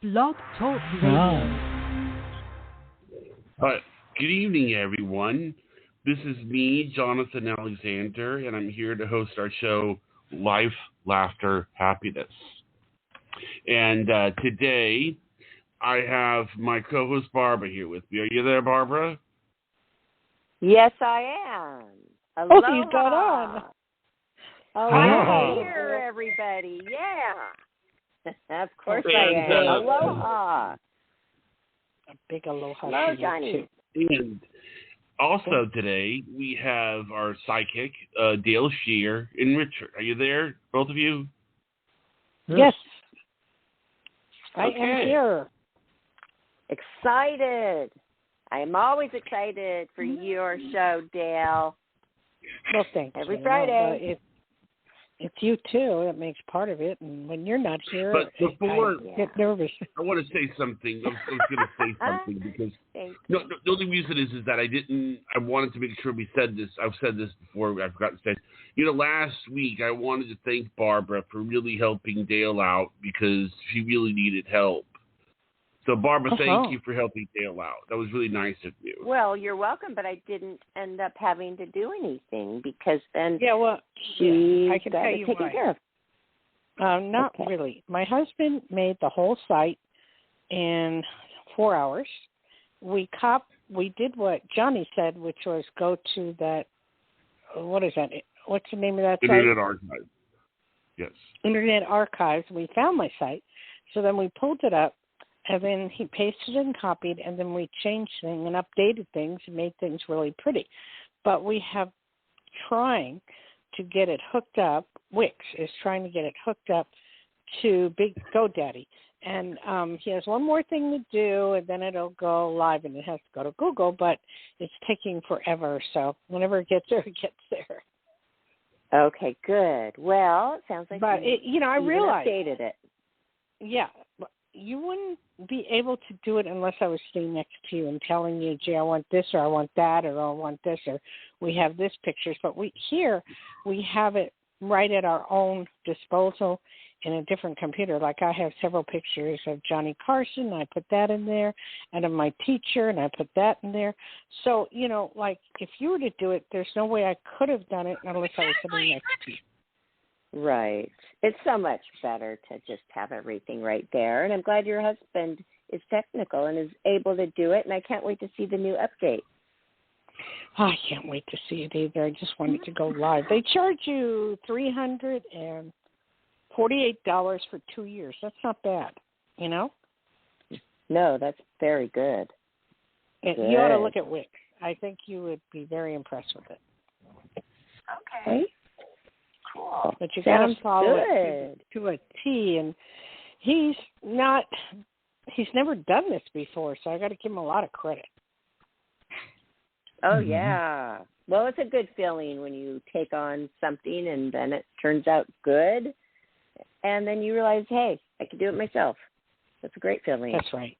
Blog Talk Radio. Good evening, everyone. This is me, Jonathan Alexander, and I'm here to host our show, Life, Laughter, Happiness. And today, I have my co-host Barbara here with me. Are you there, Barbara? Yes, I am. Aloha. Oh, you got on. I'm here, everybody. Yeah. Of course I am. Aloha. A big aloha. Hello, Johnny. And also today, we have our psychic, Dayle Schear, and Richard. Are you there, both of you? Yes. I Okay. am here. Excited. I am always excited for your show, Dayle. Well, thanks. Every Friday. It's you, too, that makes part of it. And when you're not here, But before, I get nervous. I want to say something. I was going to say something because the only reason is that I wanted to make sure we said this. I've said this before. I forgot to say. Last week I wanted to thank Barbara for really helping Dayle out because she really needed help. So, Barbara, thank you for helping Dayle out. That was really nice of you. Well, you're welcome, but I didn't end up having to do anything because then I can tell you taken why. care of. Not really. My husband made the whole site in 4 hours. We did what Johnny said, which was go to that. What is that? What's the name of that site? Internet Archive. Yes. Internet Archives. We found my site, so then we pulled it up. And then he pasted and copied, and then we changed things and updated things and made things really pretty. But we have trying to get it hooked up. Wix is trying to get it hooked up to Big GoDaddy. And he has one more thing to do, and then it'll go live, and it has to go to Google, but it's taking forever. So whenever it gets there, it gets there. Okay, good. Well, it sounds like I realized updated it. Yeah. You wouldn't be able to do it unless I was sitting next to you and telling you, gee, I want this or I want that or I want this or we have this pictures. But we have it right at our own disposal in a different computer. Like I have several pictures of Johnny Carson. I put that in there, and of my teacher, and I put that in there. So, like if you were to do it, there's no way I could have done it unless I was sitting next to you. Right. It's so much better to just have everything right there. And I'm glad your husband is technical and is able to do it. And I can't wait to see the new update. I can't wait to see it either. I just want it to go live. They charge you $348 for 2 years. That's not bad, No, that's very good. You ought to look at Wix. I think you would be very impressed with it. Okay. Cool. But you got to follow it to a T, and he's never done this before, so I got to give him a lot of credit. Oh yeah. Well, it's a good feeling when you take on something and then it turns out good, and then you realize, hey, I can do it myself. That's a great feeling. That's right.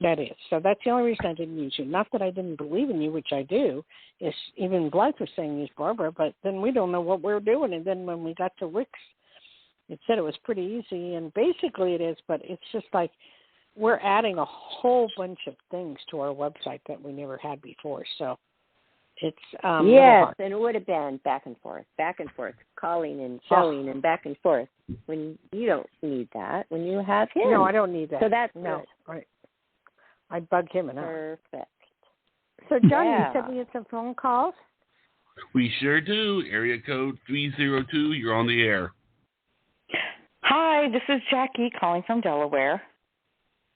That is. So that's the only reason I didn't use you. Not that I didn't believe in you, which I do. Is even Blythe was saying use Barbara, but then we don't know what we're doing. And then when we got to Wix, it said it was pretty easy, and basically it is, but it's just like we're adding a whole bunch of things to our website that we never had before. So it's yes, and it would have been back and forth, calling and showing and back and forth. When you don't need that, when you have him. No, I don't need that. So that's no, good. right. I bug him enough. Perfect. So, Johnny, you said we had some phone calls? We sure do. Area code 302, you're on the air. Hi, this is Jackie calling from Delaware.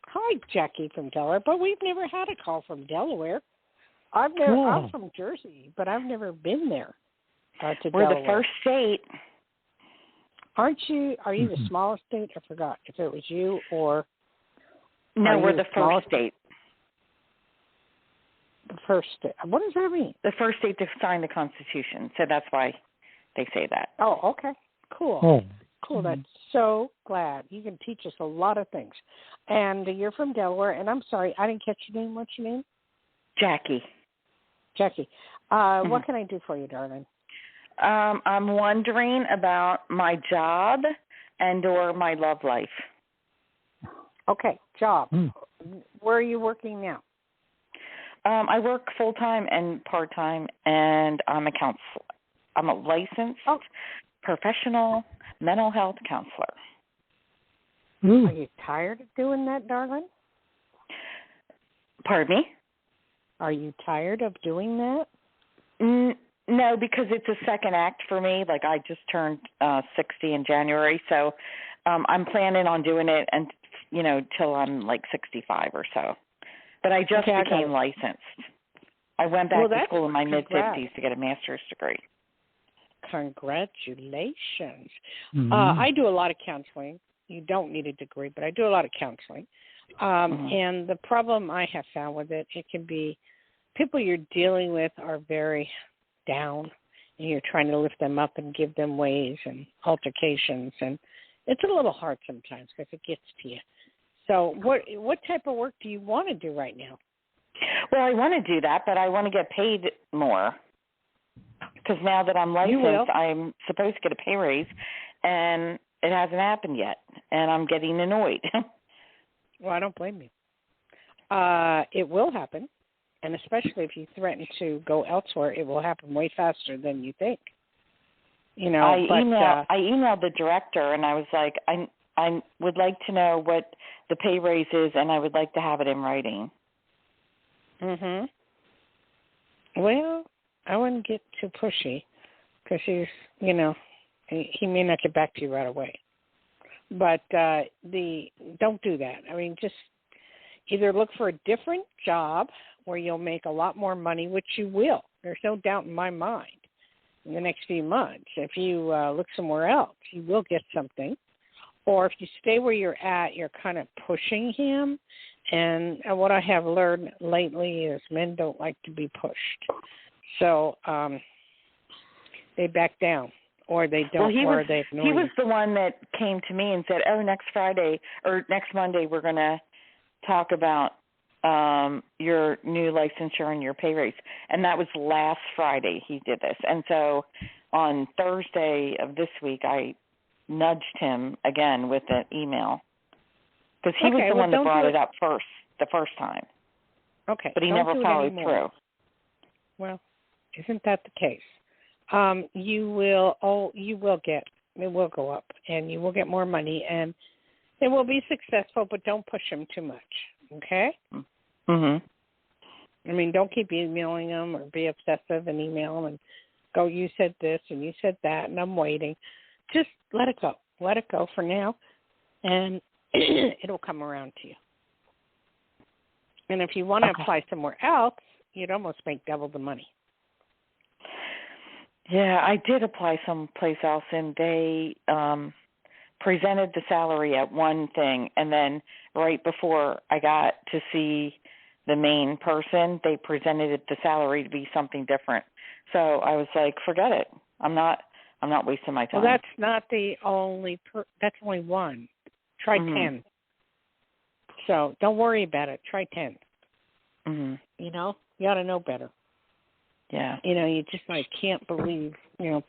Hi, Jackie from Delaware, but we've never had a call from Delaware. I'm from Jersey, but I've never been there to We're Delaware. the first state. Are you the smallest state? I forgot if it was you or... No, we're the first state. The first state. What does that mean? The first state to sign the Constitution, so that's why they say that. Oh, okay. Cool. Cool. That's so glad. You can teach us a lot of things. And you're from Delaware, and I'm sorry, I didn't catch your name. What's your name? Jackie. Jackie. What can I do for you, darling? I'm wondering about my job and or my love life. Okay, job. Where are you working now? I work full-time and part-time, and I'm a counselor. I'm a licensed professional mental health counselor. Are you tired of doing that, darling? Pardon me? Are you tired of doing that? No, because it's a second act for me. Like, I just turned 60 in January, so I'm planning on doing it, and till I'm like 65 or so. But I just became licensed. I went back to school in my mid-50s to get a master's degree. Congratulations. I do a lot of counseling. You don't need a degree, but I do a lot of counseling. And the problem I have found with it can be people you're dealing with are very down, and you're trying to lift them up and give them ways and altercations. And it's a little hard sometimes because it gets to you. So what type of work do you want to do right now? Well, I want to do that, but I want to get paid more. Because now that I'm licensed, I'm supposed to get a pay raise, and it hasn't happened yet, and I'm getting annoyed. Well, I don't blame you. It will happen, and especially if you threaten to go elsewhere, it will happen way faster than you think. I emailed the director, and I was like, I would like to know what the pay raise is, and I would like to have it in writing. Well, I wouldn't get too pushy because he may not get back to you right away. But don't do that. I mean, just either look for a different job where you'll make a lot more money, which you will. There's no doubt in my mind. In the next few months, if you look somewhere else, you will get something. Or if you stay where you're at, you're kind of pushing him. And what I have learned lately is men don't like to be pushed. So they back down, or they don't, or they ignore you. He was the one that came to me and said, next Friday or next Monday we're going to talk about your new licensure and your pay raise. And that was last Friday he did this. And so on Thursday of this week, I nudged him again with an email because he was the one that brought it up the first time. Okay. But he never followed through. Well, isn't that the case? It will go up, and you will get more money, and it will be successful, but don't push him too much, okay? I mean, don't keep emailing him or be obsessive and email him and go, you said this and you said that, and I'm waiting. Just let it go. Let it go for now, and it'll come around to you. And if you want to apply somewhere else, you'd almost make double the money. Yeah, I did apply someplace else, and they presented the salary at one thing, and then right before I got to see the main person, they presented the salary to be something different. So I was like, forget it. I'm not wasting my time. Well, that's not the only. That's only one. Try 10. So don't worry about it. Try 10. You ought to know better. Yeah. You just can't believe,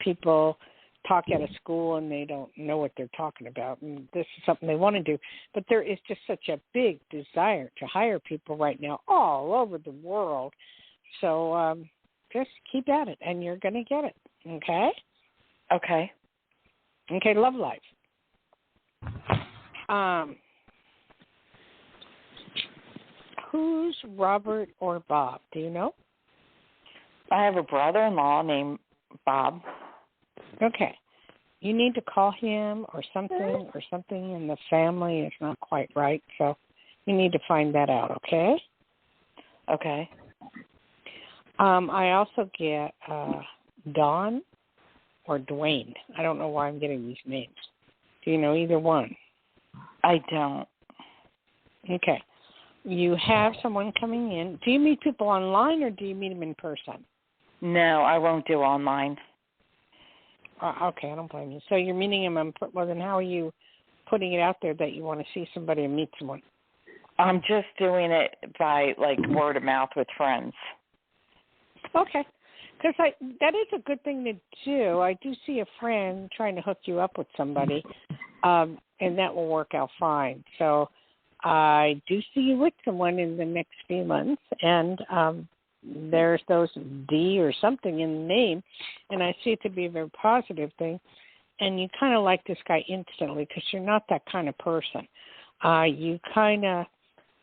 people talk out of school and they don't know what they're talking about. And this is something they want to do. But there is just such a big desire to hire people right now all over the world. So just keep at it, and you're going to get it. Okay? Okay. Okay, love life. Who's Robert or Bob? Do you know? I have a brother-in-law named Bob. Okay. You need to call him or something in the family is not quite right. So you need to find that out, okay? Okay. I also get Don or Dwayne. I don't know why I'm getting these names. Do you know either one? I don't. Okay. You have someone coming in. Do you meet people online or do you meet them in person? No, I won't do online. Okay, I don't blame you. So you're meeting them. Well, then how are you putting it out there that you want to see somebody and meet someone? I'm just doing it by, word of mouth with friends. Okay. Because that is a good thing to do. I do see a friend trying to hook you up with somebody, and that will work out fine. So I do see you with someone in the next few months, and there's those D or something in the name, and I see it to be a very positive thing. And you kind of like this guy instantly because you're not that kind of person. You kind of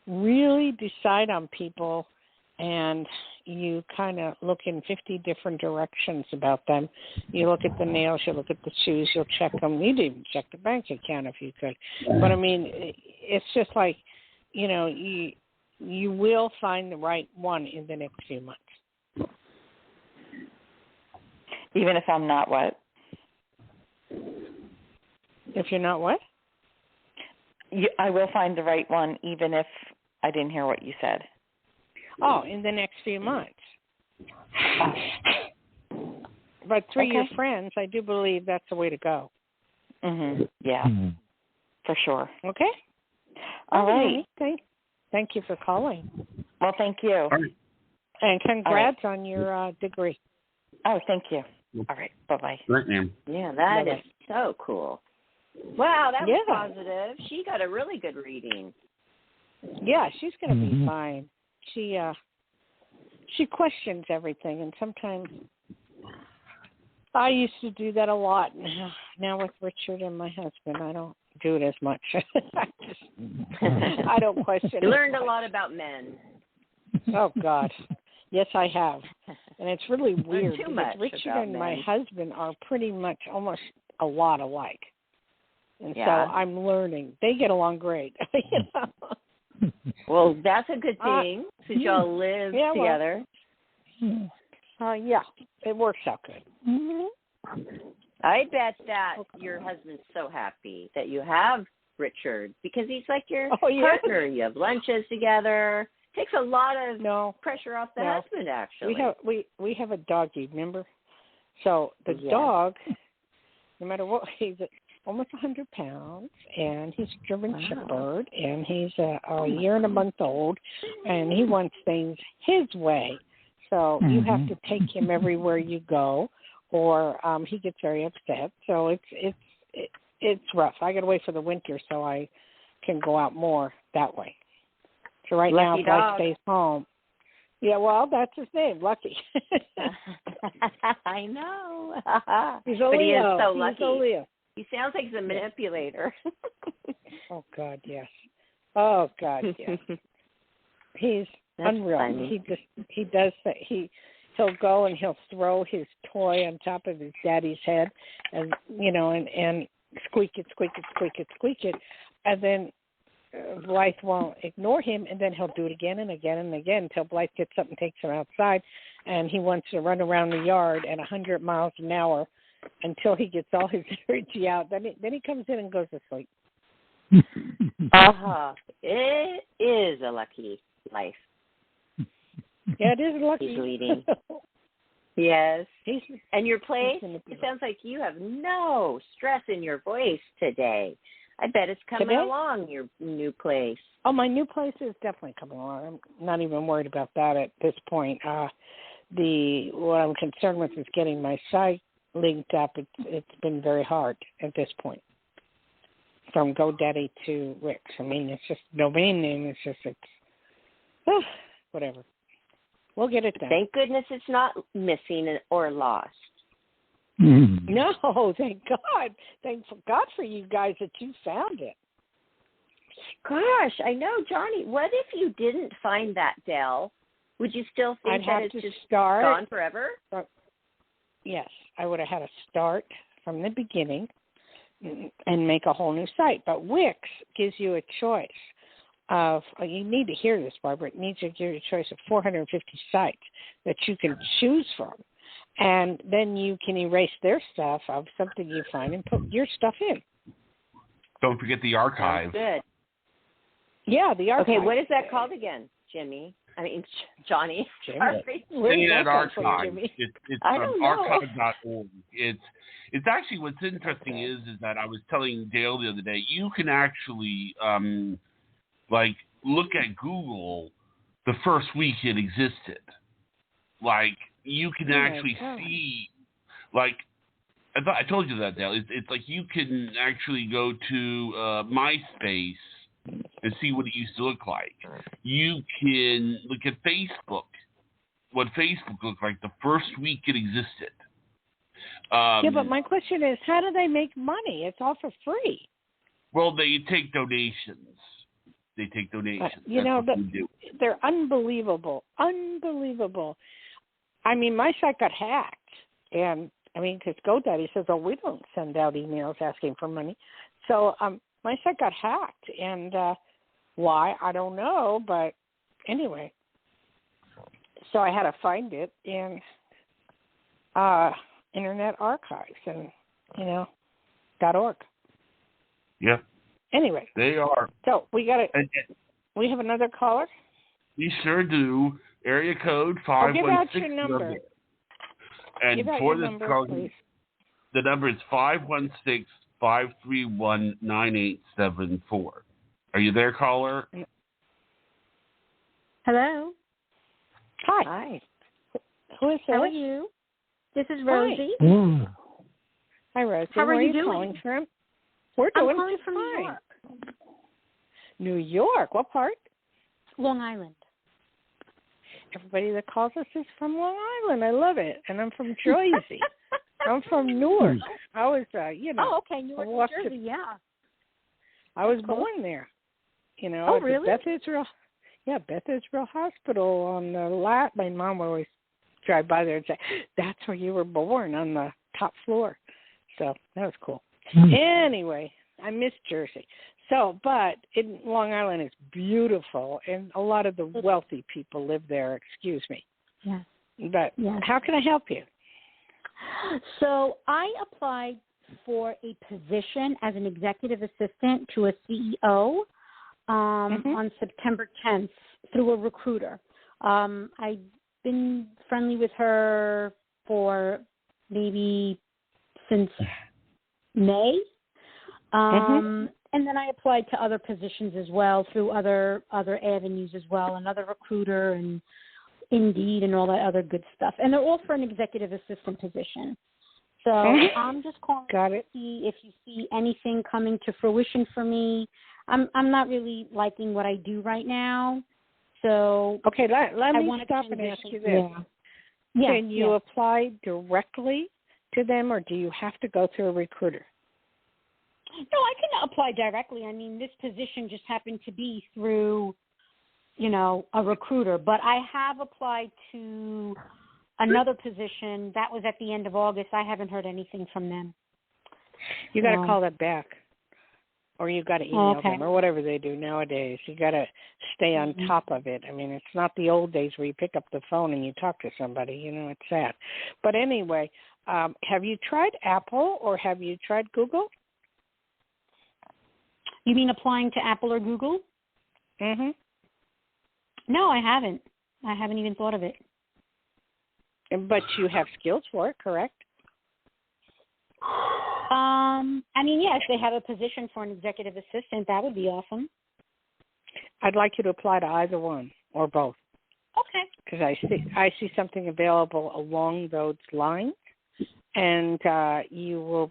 really decide on people, and you kind of look in 50 different directions about them. You look at the nails, you look at the shoes, you'll check them. You'd even check the bank account if you could. But, I mean, it's just like, you know, you will find the right one in the next few months. Even if I'm not what? If you're not what? I will find the right one, even if I didn't hear what you said. Oh, in the next few months. But through your friends, I do believe that's the way to go. Yeah, for sure. Okay. All right. Thank you for calling. Well, thank you. All right. And congrats on your degree. Oh, thank you. All right. Bye-bye. Right, ma'am. Yeah, that is so cool. Wow, that was positive. She got a really good reading. Yeah, she's going to be fine. She questions everything, and sometimes I used to do that a lot. Now with Richard and my husband, I don't do it as much. I don't question. You learned a lot about men. Oh God, yes, I have, and it's really weird too because much Richard and men. my husband are pretty much almost a lot alike, and so Yeah. I'm learning. They get along great. You know? Well, that's a good thing since y'all live together. Yeah, it works out good. I bet that your husband's so happy that you have Richard because he's like your partner. You have lunches together. Takes a lot of pressure off the husband, actually. We have a doggy, remember? So the dog, no matter what, he's almost 100 pounds, and he's a German Shepherd, and he's a year and a month old, and he wants things his way. So you have to take him everywhere you go, or he gets very upset. So it's rough. I got to wait for the winter so I can go out more that way. So right Lucky now, dog. Blythe stays home. Yeah, well, that's his name, Lucky. I know. He's a but Leo. he is so He's lucky. a Leo. He sounds like he's a manipulator. Oh God, yes. Oh God, yes. He's That's unreal. funny. He does that. He'll go and he'll throw his toy on top of his daddy's head, and and squeak it, and then Blythe won't ignore him, and then he'll do it again and again and again until Blythe gets up and takes him outside, and he wants to run around the yard at 100 miles an hour until he gets all his energy out. Then he comes in and goes to sleep. It is a lucky life. Yeah, it is lucky. He's leading. Yes. And your place, it sounds like you have no stress in your voice today. I bet it's coming along, your new place. Oh, my new place is definitely coming along. I'm not even worried about that at this point. What I'm concerned with is getting my site linked up. It's been very hard at this point. From GoDaddy to Wix. I mean, it's just domain name. It's whatever. We'll get it done. Thank goodness it's not missing or lost. No, thank God. Thank God for you guys that you found it. Gosh, I know, Johnny. What if you didn't find that, Dayle? Would you still think that it's just gone forever? Yes, I would have had to start from the beginning and make a whole new site. But Wix gives you a choice of, you need to hear this, Barbara, it needs to give you a choice of 450 sites that you can choose from. And then you can erase their stuff of something you find and put your stuff in. Don't forget the archive. Good. Yeah, the archive. Okay, what is that called again, Johnny? Jimmy. Internet Archive. It's archive.org. It's actually, what's interesting is that I was telling Dayle the other day, you can actually look at Google the first week it existed. You can actually see, I told you that, Dayle. It's like you can actually go to MySpace and see what it used to look like. You can look at Facebook, what Facebook looked like the first week it existed. Yeah, but my question is, how do they make money? It's all for free. Well, they take donations. They're unbelievable. Unbelievable. I mean, my site got hacked. And, I mean, because GoDaddy says, oh, we don't send out emails asking for money. So my site got hacked. And why, I don't know. But anyway, so I had to find it in Internet Archives and, .org. Yeah. Anyway. They are. So we we have another caller? We sure do. Area code 516. Give out your number. And for this call, the number is 516-531-9874. Are you there, caller? Hello. Hi. Who is this? How are you? This is Rosie. Hi, Rosie. How are you doing? Calling from? We're doing I'm calling from fine. New York. New York? What part? Long Island. Everybody that calls us is from Long Island. I love it. And I'm from Jersey. I'm from Newark. I was, Oh, okay, Newark, New Jersey, yeah. I was born there. Oh, really? Beth Israel Hospital on the lot. My mom would always drive by there and say, that's where you were born, on the top floor. So that was cool. Anyway, I miss Jersey. So, but Long Island is beautiful, and a lot of the wealthy people live there. Excuse me. Yeah. But how can I help you? So I applied for a position as an executive assistant to a CEO on September 10th through a recruiter. I've been friendly with her for maybe since May. And then I applied to other positions as well through other avenues as well, another recruiter and Indeed and all that other good stuff. And they're all for an executive assistant position. So I'm just calling to see if you see anything coming to fruition for me. I'm not really liking what I do right now. So okay, let me stop and ask you this. Yeah. Can you apply directly to them, or do you have to go through a recruiter? No, I can apply directly. I mean, this position just happened to be through, a recruiter. But I have applied to another position. That was at the end of August. I haven't heard anything from them. You got to call them back, or you got to email them, or whatever they do nowadays. You got to stay on top of it. I mean, it's not the old days where you pick up the phone and you talk to somebody. It's sad. But anyway, have you tried Apple or have you tried Google? You mean applying to Apple or Google? No, I haven't. I haven't even thought of it. But you have skills for it, correct? If they have a position for an executive assistant, that would be awesome. I'd like you to apply to either one or both. Okay. Because I see something available along those lines. And you're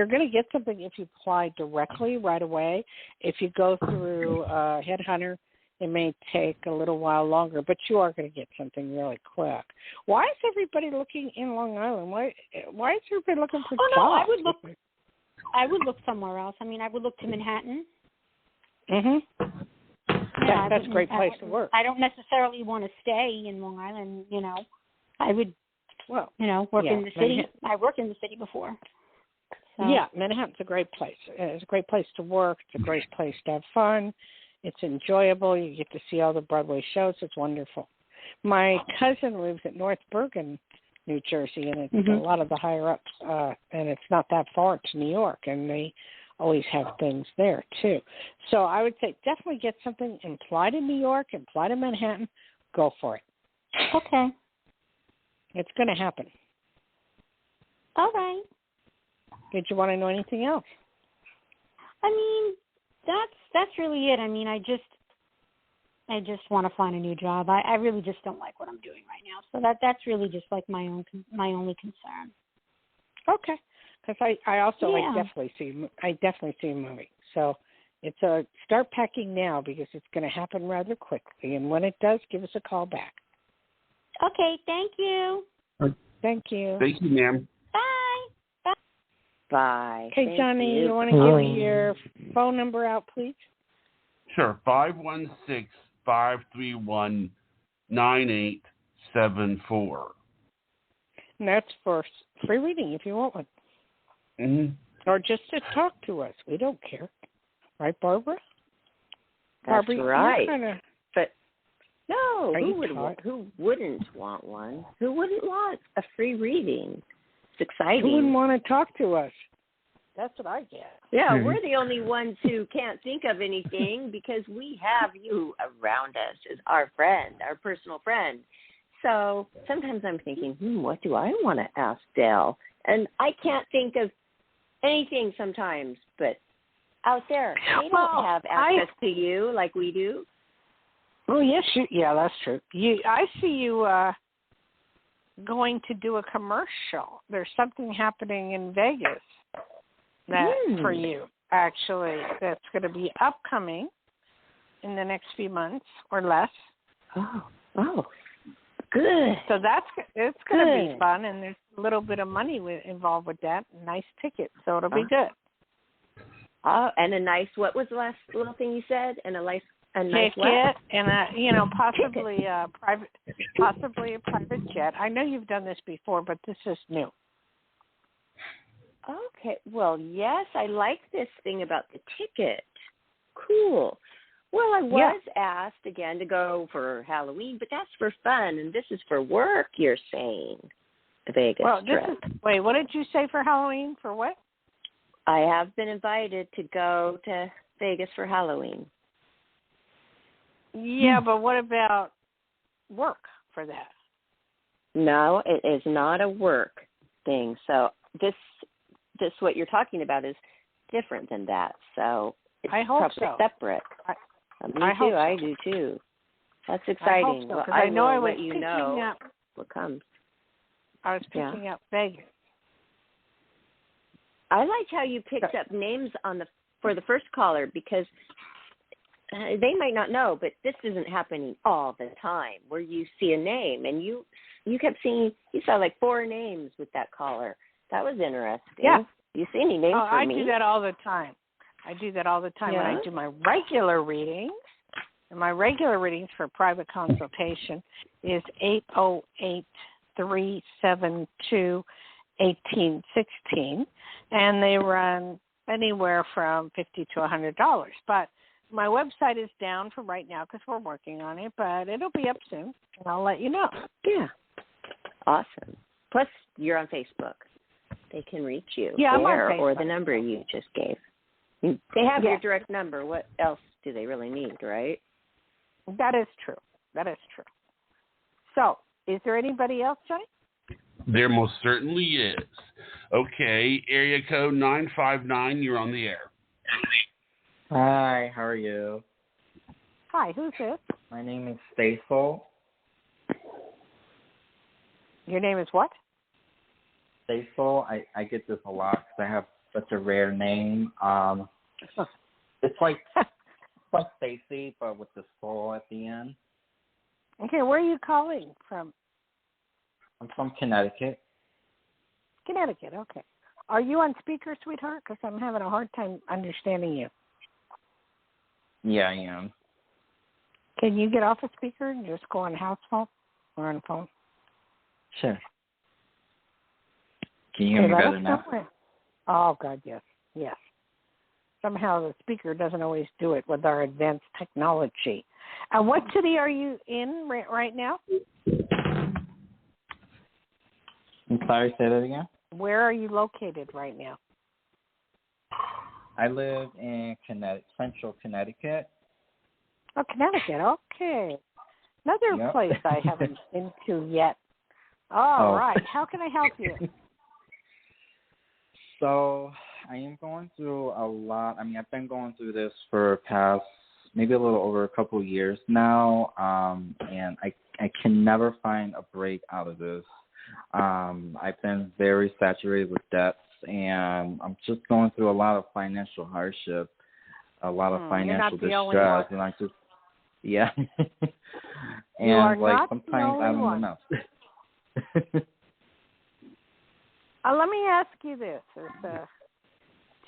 going to get something if you apply directly right away. If you go through a headhunter, it may take a little while longer, but you are going to get something really quick. Why is everybody looking in Long Island? Why is everybody looking for jobs? No, I would look somewhere else. I mean, I would look to Manhattan. Yeah, that's a great place to work. I don't necessarily want to stay in Long Island, I would work in the city. I worked in the city before. So. Yeah, Manhattan's a great place. It's a great place to work. It's a great place to have fun. It's enjoyable. You get to see all the Broadway shows. It's wonderful. My cousin lives at North Bergen, New Jersey, and it's a lot of the higher-ups, and it's not that far to New York, and they always have things there, too. So I would say definitely get something, apply to New York, apply to Manhattan, go for it. Okay. It's going to happen. All right. Did you want to know anything else? I mean, that's really it. I mean, I just want to find a new job. I really just don't like what I'm doing right now. So that's really just like my only concern. Okay. Because I definitely see you moving. So It's a start packing now because it's going to happen rather quickly. And when it does, give us a call back. Okay, thank you. Thank you. Thank you, ma'am. Bye. Bye. Okay, Thank Johnny, you. you want to give me your phone number out, please? Sure. 516-531-9874. And that's for free reading if you want one. Mm-hmm. Or just to talk to us. We don't care. Right, Barbara? That's Barbara, right. But no, who wouldn't want one? Who wouldn't want a free reading? It's exciting. Who wouldn't want to talk to us? That's what I get. Yeah, we're the only ones who can't think of anything because we have you around us as our friend, our personal friend. So sometimes I'm thinking, what do I want to ask Dayle? And I can't think of anything sometimes, but out there, they don't have access to you like we do. Oh, yes, yeah, that's true. I see you going to do a commercial. There's something happening in Vegas for you, actually, that's going to be upcoming in the next few months or less. Oh, good. So it's going to be fun, and there's a little bit of money involved with that. Nice ticket, so it'll be good. And a nice, what was the last little thing you said? And a nice ticket, what? And possibly a private jet. I know you've done this before, but this is new. Okay. Well, yes, I like this thing about the ticket. Cool. Well, I was asked again to go for Halloween, but that's for fun, and this is for work, you're saying, the Vegas trip. Wait, what did you say for Halloween? For what? I have been invited to go to Vegas for Halloween. Yeah, but what about work for that? No, it is not a work thing. So this what you're talking about is different than that. So it's probably separate. Me too. I do too. That's exciting. I hope so, I know I was let you know what comes. I was picking up Vegas. I liked how you picked up names for the first caller because they might not know, but this isn't happening all the time where you see a name and you kept seeing, you saw like 4 names with that caller. That was interesting. Yeah. You see any names for me? I do that all the time. When I do my regular readings. And my regular readings for private consultation is 808-372-1816. And they run anywhere from $50 to $100. But my website is down for right now because we're working on it, but it'll be up soon, and I'll let you know. Yeah. Awesome. Plus, you're on Facebook. They can reach you I'm on Facebook. Or the number you just gave. They have your direct number. What else do they really need, right? That is true. So, is there anybody else, Johnny? There most certainly is. Okay, area code 959, you're on the air. Hi, how are you? Hi, who's this? My name is Dayle. Your name is what? Dayle. I get this a lot because I have such a rare name. It's like Stacy, but with the soul at the end. Okay, where are you calling from? I'm from Connecticut. Connecticut, okay. Are you on speaker, sweetheart? Because I'm having a hard time understanding you. Yeah, I am. Can you get off a speaker and just go on house phone or on phone? Sure. Can you hear me better now? Oh, God, yes. Yes. Somehow the speaker doesn't always do it with our advanced technology. What city are you in right now? I'm sorry, say that again? Where are you located right now? I live in Central Connecticut. Oh, Connecticut. Okay. Another place I haven't been to yet. All right. How can I help you? So I am going through a lot. I mean, I've been going through this for past maybe a little over a couple of years now, and I can never find a break out of this. I've been very saturated with debts, and I'm just going through a lot of financial hardship. a lot of financial distress, and I just, yeah. And like sometimes I don't know. Let me ask you this: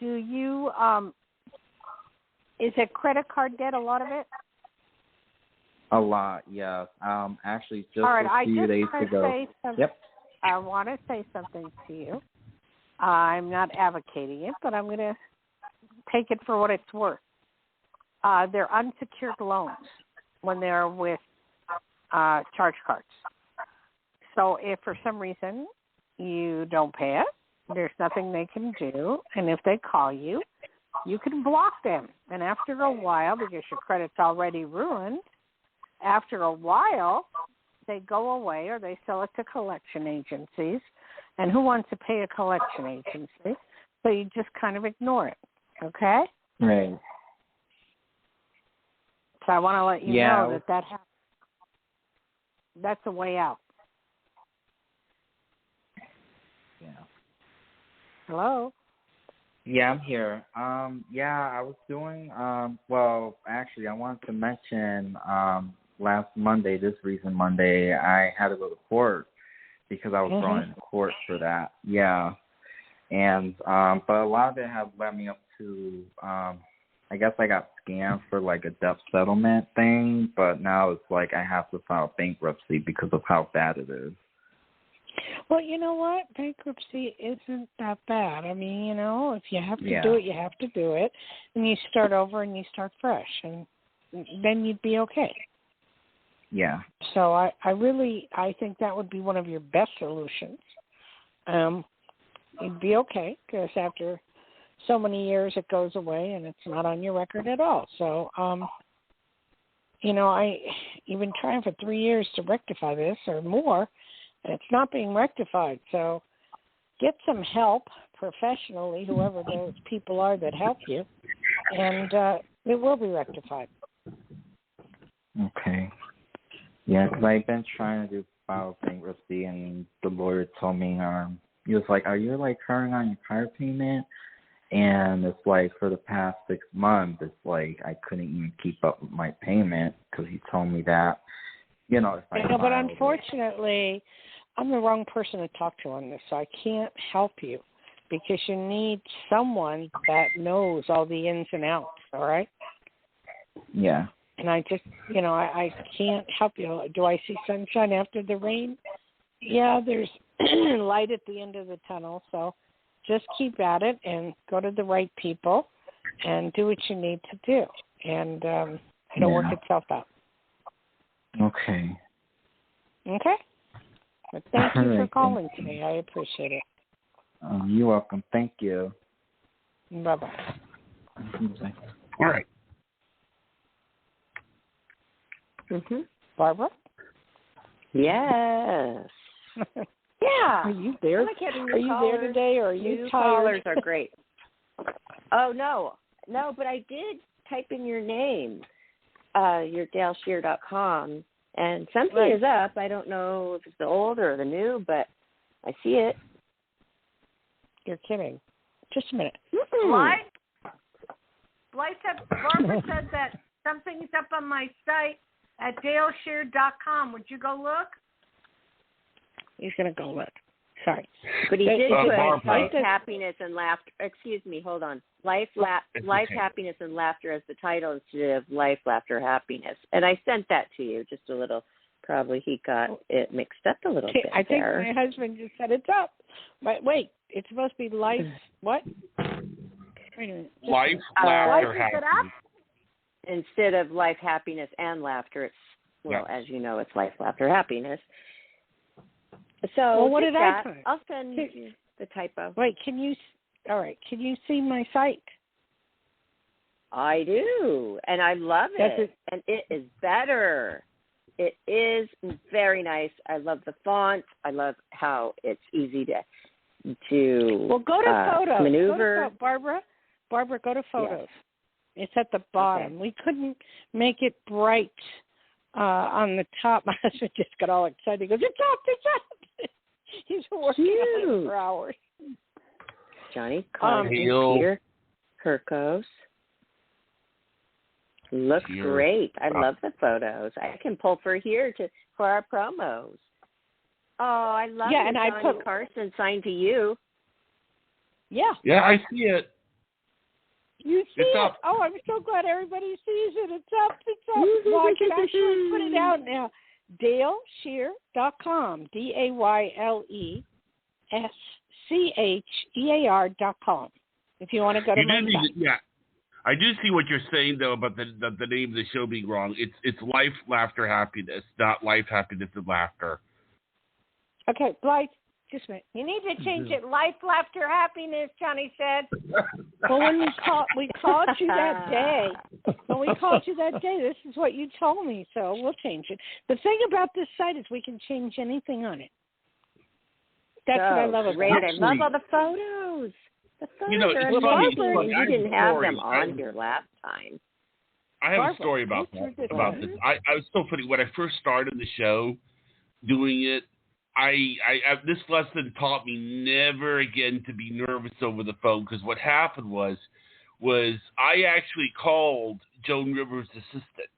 do you is it credit card debt? A lot of it? A lot, yes. Actually, just a few days ago. Yep. I want to say something to you. I'm not advocating it, but I'm going to take it for what it's worth. They're unsecured loans when they're with charge cards. So if for some reason you don't pay it, there's nothing they can do. And if they call you, you can block them. And after a while, because your credit's already ruined, after a while, they go away or they sell it to collection agencies. And who wants to pay a collection agency? So you just kind of ignore it, okay? Right. So I want to let you know that happens. That's a way out. Yeah. Hello? Yeah, I'm here. I was doing, well, actually, I wanted to mention last Monday, this recent Monday, I had to go to court because I was thrown in court for that. Yeah. And, but a lot of it has led me up to, I guess I got scammed for like a debt settlement thing, but now it's like I have to file bankruptcy because of how bad it is. Well, you know what? Bankruptcy isn't that bad. I mean, you know, if you have to do it, you have to do it. And you start over and you start fresh. And then you'd be okay. Yeah. So I think that would be one of your best solutions. You'd be okay because after so many years it goes away and it's not on your record at all. So, you know, you've been trying for 3 years to rectify this or more, and it's not being rectified. So get some help professionally, whoever those people are that help you, and it will be rectified. Okay. Yeah, because I've been trying to file bankruptcy, and the lawyer told me, he was like, are you, like, current on your car payment? And it's like for the past 6 months, it's like I couldn't even keep up with my payment because he told me that, you know, if I but unfortunately, I'm the wrong person to talk to on this, so I can't help you because you need someone that knows all the ins and outs, all right? Yeah. And I just, you know, I can't help you. Do I see sunshine after the rain? Yeah, there's light at the end of the tunnel, so just keep at it and go to the right people and do what you need to do. And it'll work itself out. Okay. Okay? But thank you for calling today. I appreciate it. You're welcome. Thank you. Bye-bye. All right. Barbara? Yes. Yeah. Are you there? Are you there today, or are you tired? Callers are great. Oh, no, but I did type in your name, your DayleSchear.com, and something is up. I don't know if it's the old or the new, but I see it. You're kidding. Just a minute. Barbara said that something's up on my site at DayleSchear.com. Would you go look? He's going to go look. Sorry. But he did put life, happiness, and laughter. Excuse me, hold on. Life, happiness, and laughter as the title instead of life, laughter, happiness. And I sent that to you, just a little. Probably he got it mixed up a little bit. I think my husband just said it's up. But wait, it's supposed to be life, what? Wait a minute. Life, laughter, happiness. Instead of life, happiness, and laughter, it's, as you know, it's life, laughter, happiness. So what did I put? I'll send you the typo. Wait, can you see my site? I do, and I love it. And it is better. It is very nice. I love the font. I love how it's easy to Well, go to photos. Maneuver. Barbara, go to photos. Yes. It's at the bottom. Okay. We couldn't make it bright on the top. My husband just got all excited. He goes, it's up. He's working on it for hours. Johnny, Peter, Kirkos. Looks great. I love the photos. I can pull for our promos. Oh, I love it. And Johnny Carson signed to you. Yeah. Yeah, I see it. You see it? Up. Oh, I'm so glad everybody sees it. It's up. Well, I can actually put it out now. DayleSchear.com. DayleSchear.com. If you want to go to my site. Yeah. I do see what you're saying, though, about the name of the show being wrong. It's Life, Laughter, Happiness, not Life, Happiness, and Laughter. Okay, Blythe, just a minute. You need to change it. Life, laughter, happiness, Johnny said. Well, when we called you that day, this is what you told me, so we'll change it. The thing about this site is we can change anything on it. That's what I love about it. I love all the photos. The photos it's are funny. amazing. You didn't have them on here last time. I have a story about this. I was so funny. When I first started the show, doing it, I this lesson taught me never again to be nervous over the phone, because what happened was I actually called Joan Rivers' assistant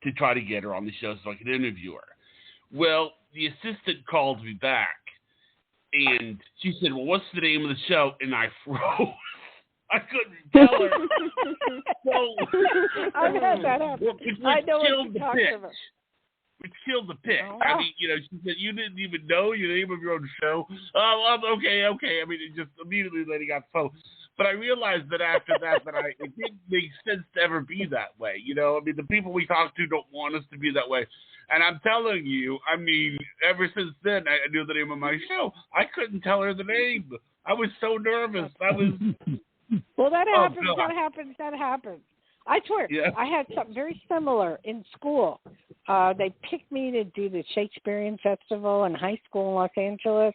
to try to get her on the show so I could interview her. Well, the assistant called me back, and she said, "Well, what's the name of the show?" And I froze. I couldn't tell her. I've had that happen. I know what you're talking about. Which killed the pitch. I mean, she said, "You didn't even know the name of your own show." Oh, okay. I mean, it just immediately letting out the phone. But I realized that after that, it didn't make sense to ever be that way. I mean, the people we talk to don't want us to be that way. And I'm telling you, I mean, ever since then, I knew the name of my show. I couldn't tell her the name. I was so nervous. Well, that happens. That happens. I swear, I had something very similar in school. They picked me to do the Shakespearean Festival in high school in Los Angeles.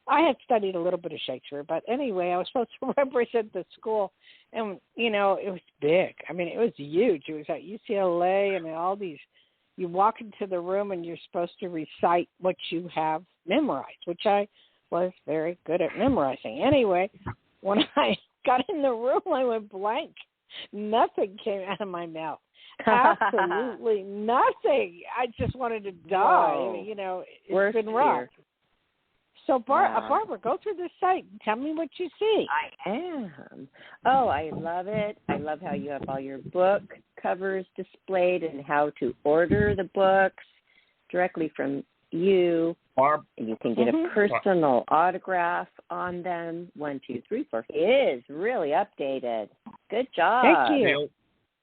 I had studied a little bit of Shakespeare, but anyway, I was supposed to represent the school, and, it was big. I mean, it was huge. It was at UCLA, and all these, you walk into the room, and you're supposed to recite what you have memorized, which I was very good at memorizing. Anyway, when I got in the room, I went blank. Nothing came out of my mouth. Absolutely nothing. I just wanted to die. Whoa. It's been rough. So, Barbara, go through the site and tell me what you see. I am. Oh, I love it. I love how you have all your book covers displayed and how to order the books directly from you. And you can get a personal autograph on them. 1, 2, 3, 4. It is really updated. Good job. Thank you.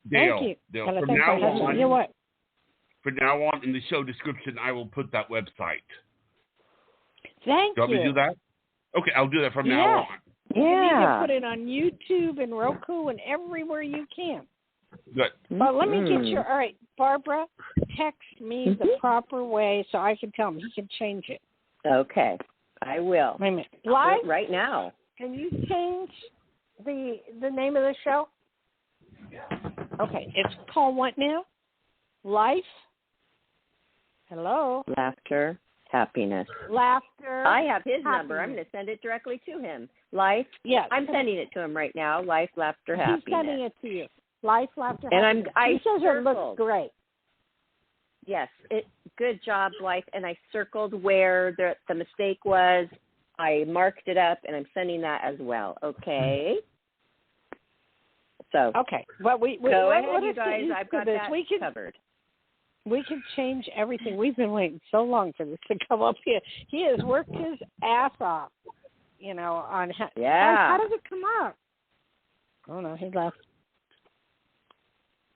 Dale, from now on, in the show description, I will put that website. Thank you. Do you want me to do that? Okay, I'll do that from now on. Yeah. You need to put it on YouTube and Roku and everywhere you can. Good. But let me get your, all right, Barbara, text me the proper way so I can tell him. He can change it. Okay, I will. Wait a minute. Live? Right now. Can you change the name of the show? Okay, it's called what now? Life? Hello? Laughter, happiness. Laughter. I have his happiness. number. I'm going to send it directly to him. Life. Yes. I'm sending it to him right now. Life, laughter, happiness. He's sending it to you. Life, laughter, and happiness. He says it looks great. Yes. Good job, Life. And I circled where the mistake was. I marked it up, and I'm sending that as well. Okay. So. Okay. Well, go ahead, you guys. I've got that covered. We can change everything. We've been waiting so long for this to come up here. He has worked his ass off, on how does it come up? Oh, no, he left.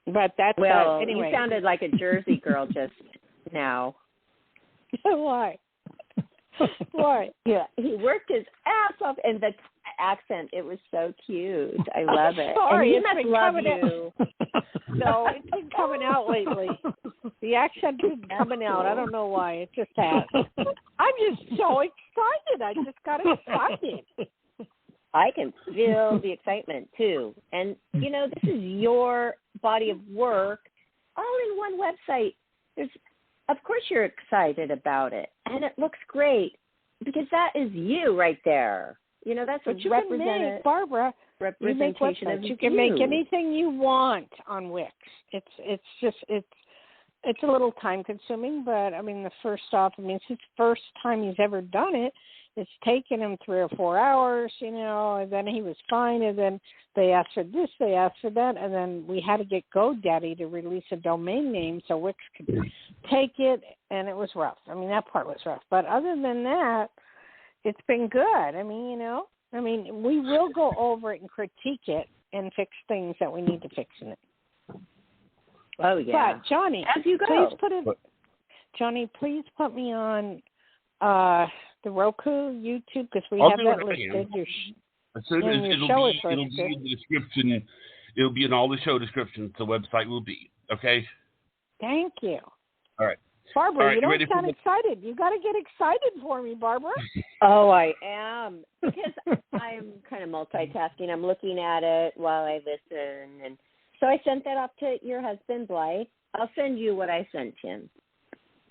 But that's anyway. You sounded like a Jersey girl just now. Why? Why? Yeah, he worked his ass off, and the accent, it was so cute. I love it. Sorry, and he must love you. No, it's been coming out lately. The accent is coming out. I don't know why. It just has. I'm just so excited. I just got excited. I can feel the excitement, too. And, this is your body of work all in one website. Of course you're excited about it. And it looks great because that is you right there. That's what represented. Barbara, representation of you can make anything you want on Wix. It's a little time consuming, but I mean, it's his first time he's ever done it. It's taken him 3 or 4 hours, and then he was fine, and then they asked for this, they asked for that, and then we had to get GoDaddy to release a domain name so Wix could take it, and it was rough. I mean, that part was rough. But other than that, it's been good. I mean, we will go over it and critique it and fix things that we need to fix in it. Oh, yeah. But, Johnny, as you go. Johnny, please put me on the Roku, YouTube, because we have that listed. It'll be in the description. It'll be in all the show descriptions. The website will be. Okay? Thank you. All right. Barbara, you don't sound excited. You got to get excited for me, Barbara. Oh, I am. Because I'm kind of multitasking. I'm looking at it while I listen. And so I sent that off to your husband, Blythe. I'll send you what I sent him.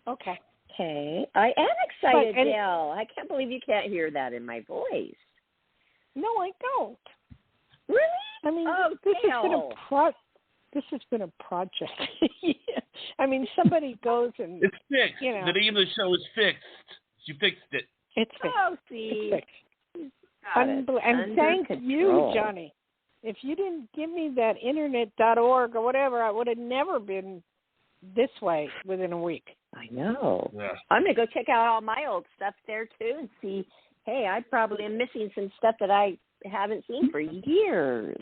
Okay. Okay. I am excited, Dayle. I can't believe you can't hear that in my voice. No, I don't. Really? I mean, this has been a project. I mean, somebody goes and... It's fixed. The name of the show is Fixed. You fixed it. It's fixed. Oh, see. It's fixed. And thank you, Johnny. If you didn't give me that internet.org or whatever, I would have never been this way within a week. I know. Yeah. I'm going to go check out all my old stuff there, too, and see, hey, I probably am missing some stuff that I haven't seen for years.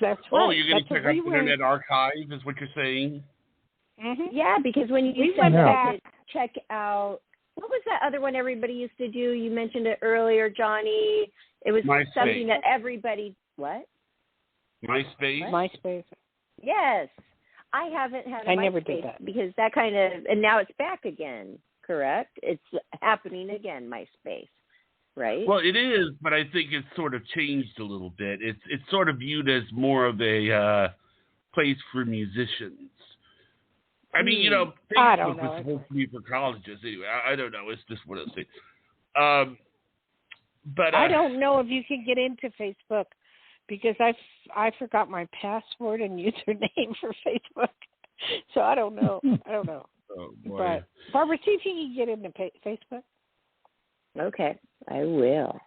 That's right. Oh, you're going to check out the Internet Archive, is what you're saying? Mm-hmm. Yeah, because when you said that to check out, what was that other one everybody used to do? You mentioned it earlier, Johnny. It was something that everybody, what? MySpace? MySpace. Yes. I haven't had a MySpace never did that. Because that kind of, and now it's back again, correct? It's happening again, MySpace, right? Well, it is, but I think it's sort of changed a little bit. It's sort of viewed as more of a place for musicians. I mean, Facebook was supposed to be for colleges anyway. I don't know. It's just one of those things. But I don't know if you can get into Facebook because I forgot my password and username for Facebook, so I don't know. Oh, boy. But Barbara, see if you can get into Facebook. Okay, I will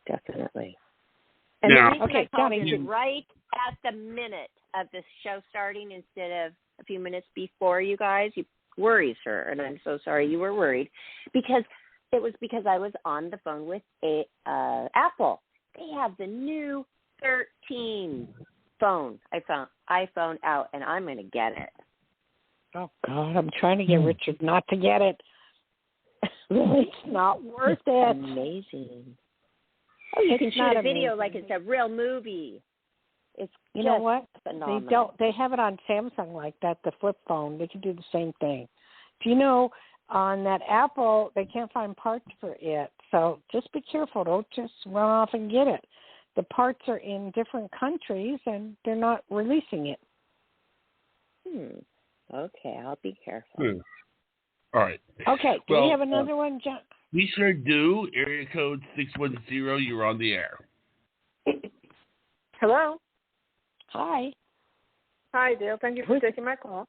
definitely. And now, the reason I called Johnny, you right at the minute of the show starting instead of a few minutes before, you guys, you worries her, and I'm so sorry you were worried because I was on the phone with Apple. They have the new 13 phone. I found iPhone out, and I'm going to get it. Oh God, I'm trying to get Richard not to get it. It's not worth it. Amazing. Oh, you can shoot a video like it's a real movie. It's you know what? Phenomenal. They have it on Samsung like that, the flip phone. They can do the same thing. Do you know on that Apple they can't find parts for it? So just be careful. Don't just run off and get it. The parts are in different countries and they're not releasing it. Okay, I'll be careful. All right. Okay. Do we have another one, John? We sure do. Area code 610. You're on the air. Hello. Hi. Hi, Dayle. Thank you for taking my call.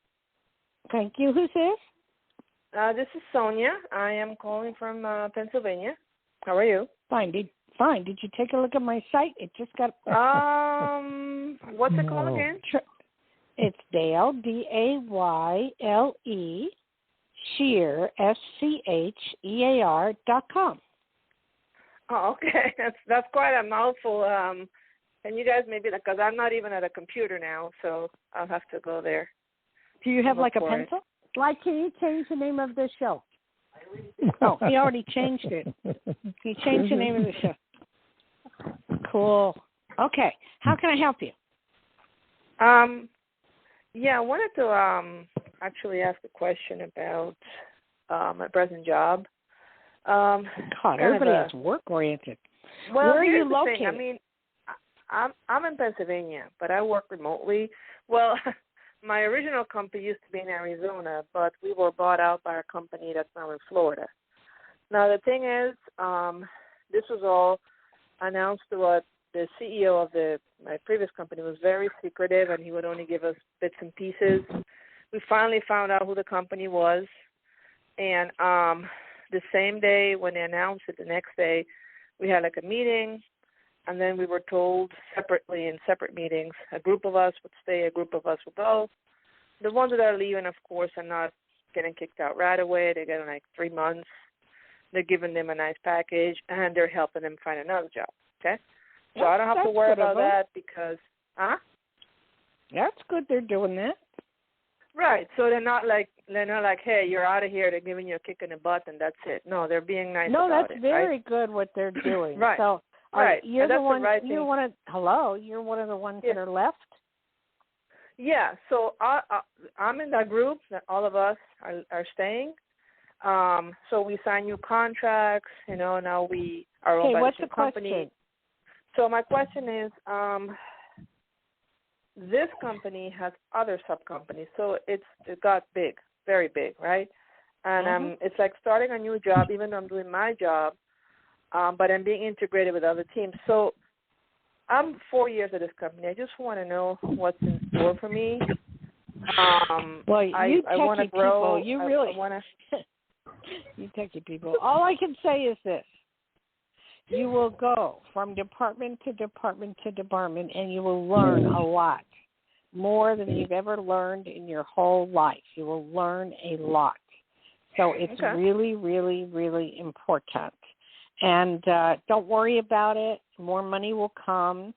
Thank you. Who's this? This is Sonia. I am calling from Pennsylvania. How are you? Fine. Did you take a look at my site? It just got. What's it called again? It's Dayle, Dayle, Schear, SCHEAR.com. Oh, okay. That's quite a mouthful. And you guys maybe, because I'm not even at a computer now, so I'll have to go there. Do you have like a pencil? Like, can you change the name of the show? Oh, he already changed it. He changed the name of the show. Cool. Okay. How can I help you? Yeah, I wanted to actually ask a question about my present job. God, everybody has work-oriented. Well, where are you located? Thing. I mean, I'm in Pennsylvania, but I work remotely. Well, my original company used to be in Arizona, but we were bought out by a company that's now in Florida. Now, the thing is, this was all announced through a the CEO of my previous company was very secretive, and he would only give us bits and pieces. We finally found out who the company was, and the same day when they announced it, the next day, we had like a meeting, and then we were told separately in separate meetings, a group of us would stay, a group of us would go. The ones that are leaving, of course, are not getting kicked out right away. They're getting like 3 months. They're giving them a nice package, and they're helping them find another job, okay? So I don't have to worry about that because, That's good they're doing that. Right. So they're not like, hey, you're out of here. They're giving you a kick in the butt, and that's it. No, they're being nice about it. No, that's very good what they're doing. Right. So, right. You're the one. Right you're one of. Hello. You're one of the ones that are left. Yeah. So I'm in that group that all of us are staying. So we sign new contracts. Now we are owned by the company. Question? So my question is, this company has other sub-companies, so it got big, very big, right? And it's like starting a new job, even though I'm doing my job, but I'm being integrated with other teams. So I'm 4 years at this company. I just want to know what's in store for me. Well, you I want to grow. People, you really want to. You techie people. All I can say is this. You will go from department to department to department, and you will learn a lot, more than you've ever learned in your whole life. You will learn a lot. So it's really, really, really important. And don't worry about it. More money will come,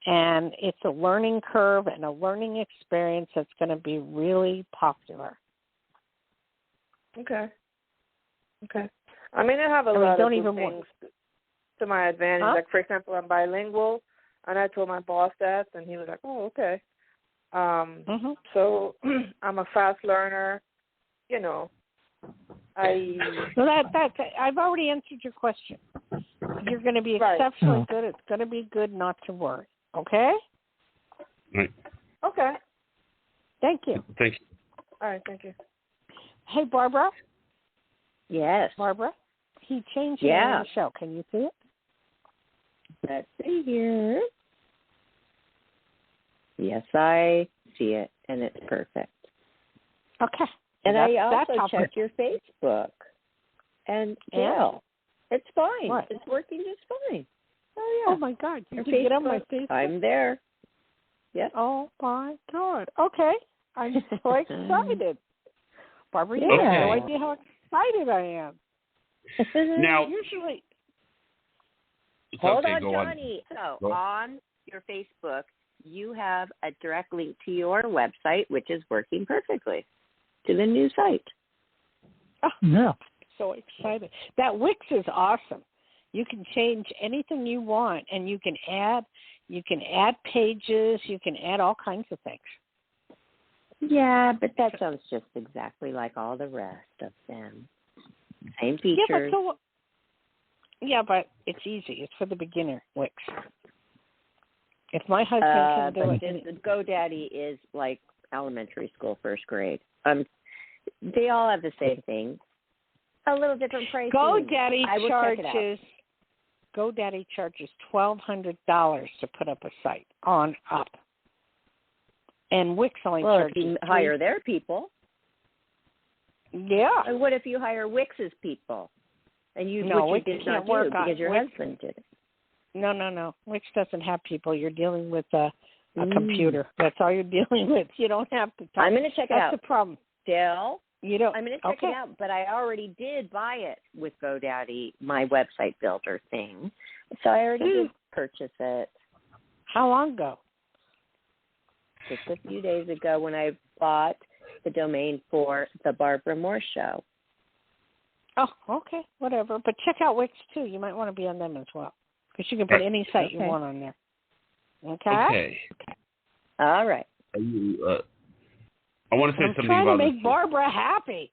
and it's a learning curve and a learning experience that's going to be really popular. Okay. I mean, I have a lot of things to my advantage. Like, for example, I'm bilingual, and I told my boss that, and he was like, oh, okay. So I'm a fast learner, I've already answered your question. You're going to be exceptionally good. It's going to be good not to worry. Okay? Right. Okay. Thank you. Thank you. All right, thank you. Hey, Barbara? Yes. Barbara? He changed the name of the show. Can you see it? Let's see here. Yes, I see it, and it's perfect. Okay. And I also checked your Facebook. And, it's fine. What? It's working just fine. Oh, yeah. Oh, my God. You can get on my Facebook? I'm there. Yep. Oh, my God. Okay. I'm so excited. Barbara, you have no idea how excited I am. Now, usually. Hold on, Johnny. So on your Facebook, you have a direct link to your website, which is working perfectly, to the new site. Oh, no. So excited. That Wix is awesome. You can change anything you want, and you can add pages, you can add all kinds of things. Yeah, but that sounds just exactly like all the rest of them. Same features. But it's easy. It's for the beginner, Wix. If my husband can do it. GoDaddy is like elementary school, first grade. They all have the same thing. A little different pricing. GoDaddy charges $1,200 to put up a site on up. And Wix only charges. If you hire their people. Yeah. And what if you hire Wix's people? And you Wix did can't not do work because your Wix, husband did it. No. Wix doesn't have people. You're dealing with a computer. That's all you're dealing with. You don't have to talk. I'm going to check it out. That's the problem. Dayle, you don't. I'm going to check it out, but I already did buy it with GoDaddy, my website builder thing. So I already did purchase it. How long ago? Just a few days ago when I bought the domain for the Barbara Moore Show. Oh, okay, whatever. But check out Wix, too. You might want to be on them as well, because you can put any site you want on there. Okay? All right. I want to say something about I'm trying to make Barbara happy.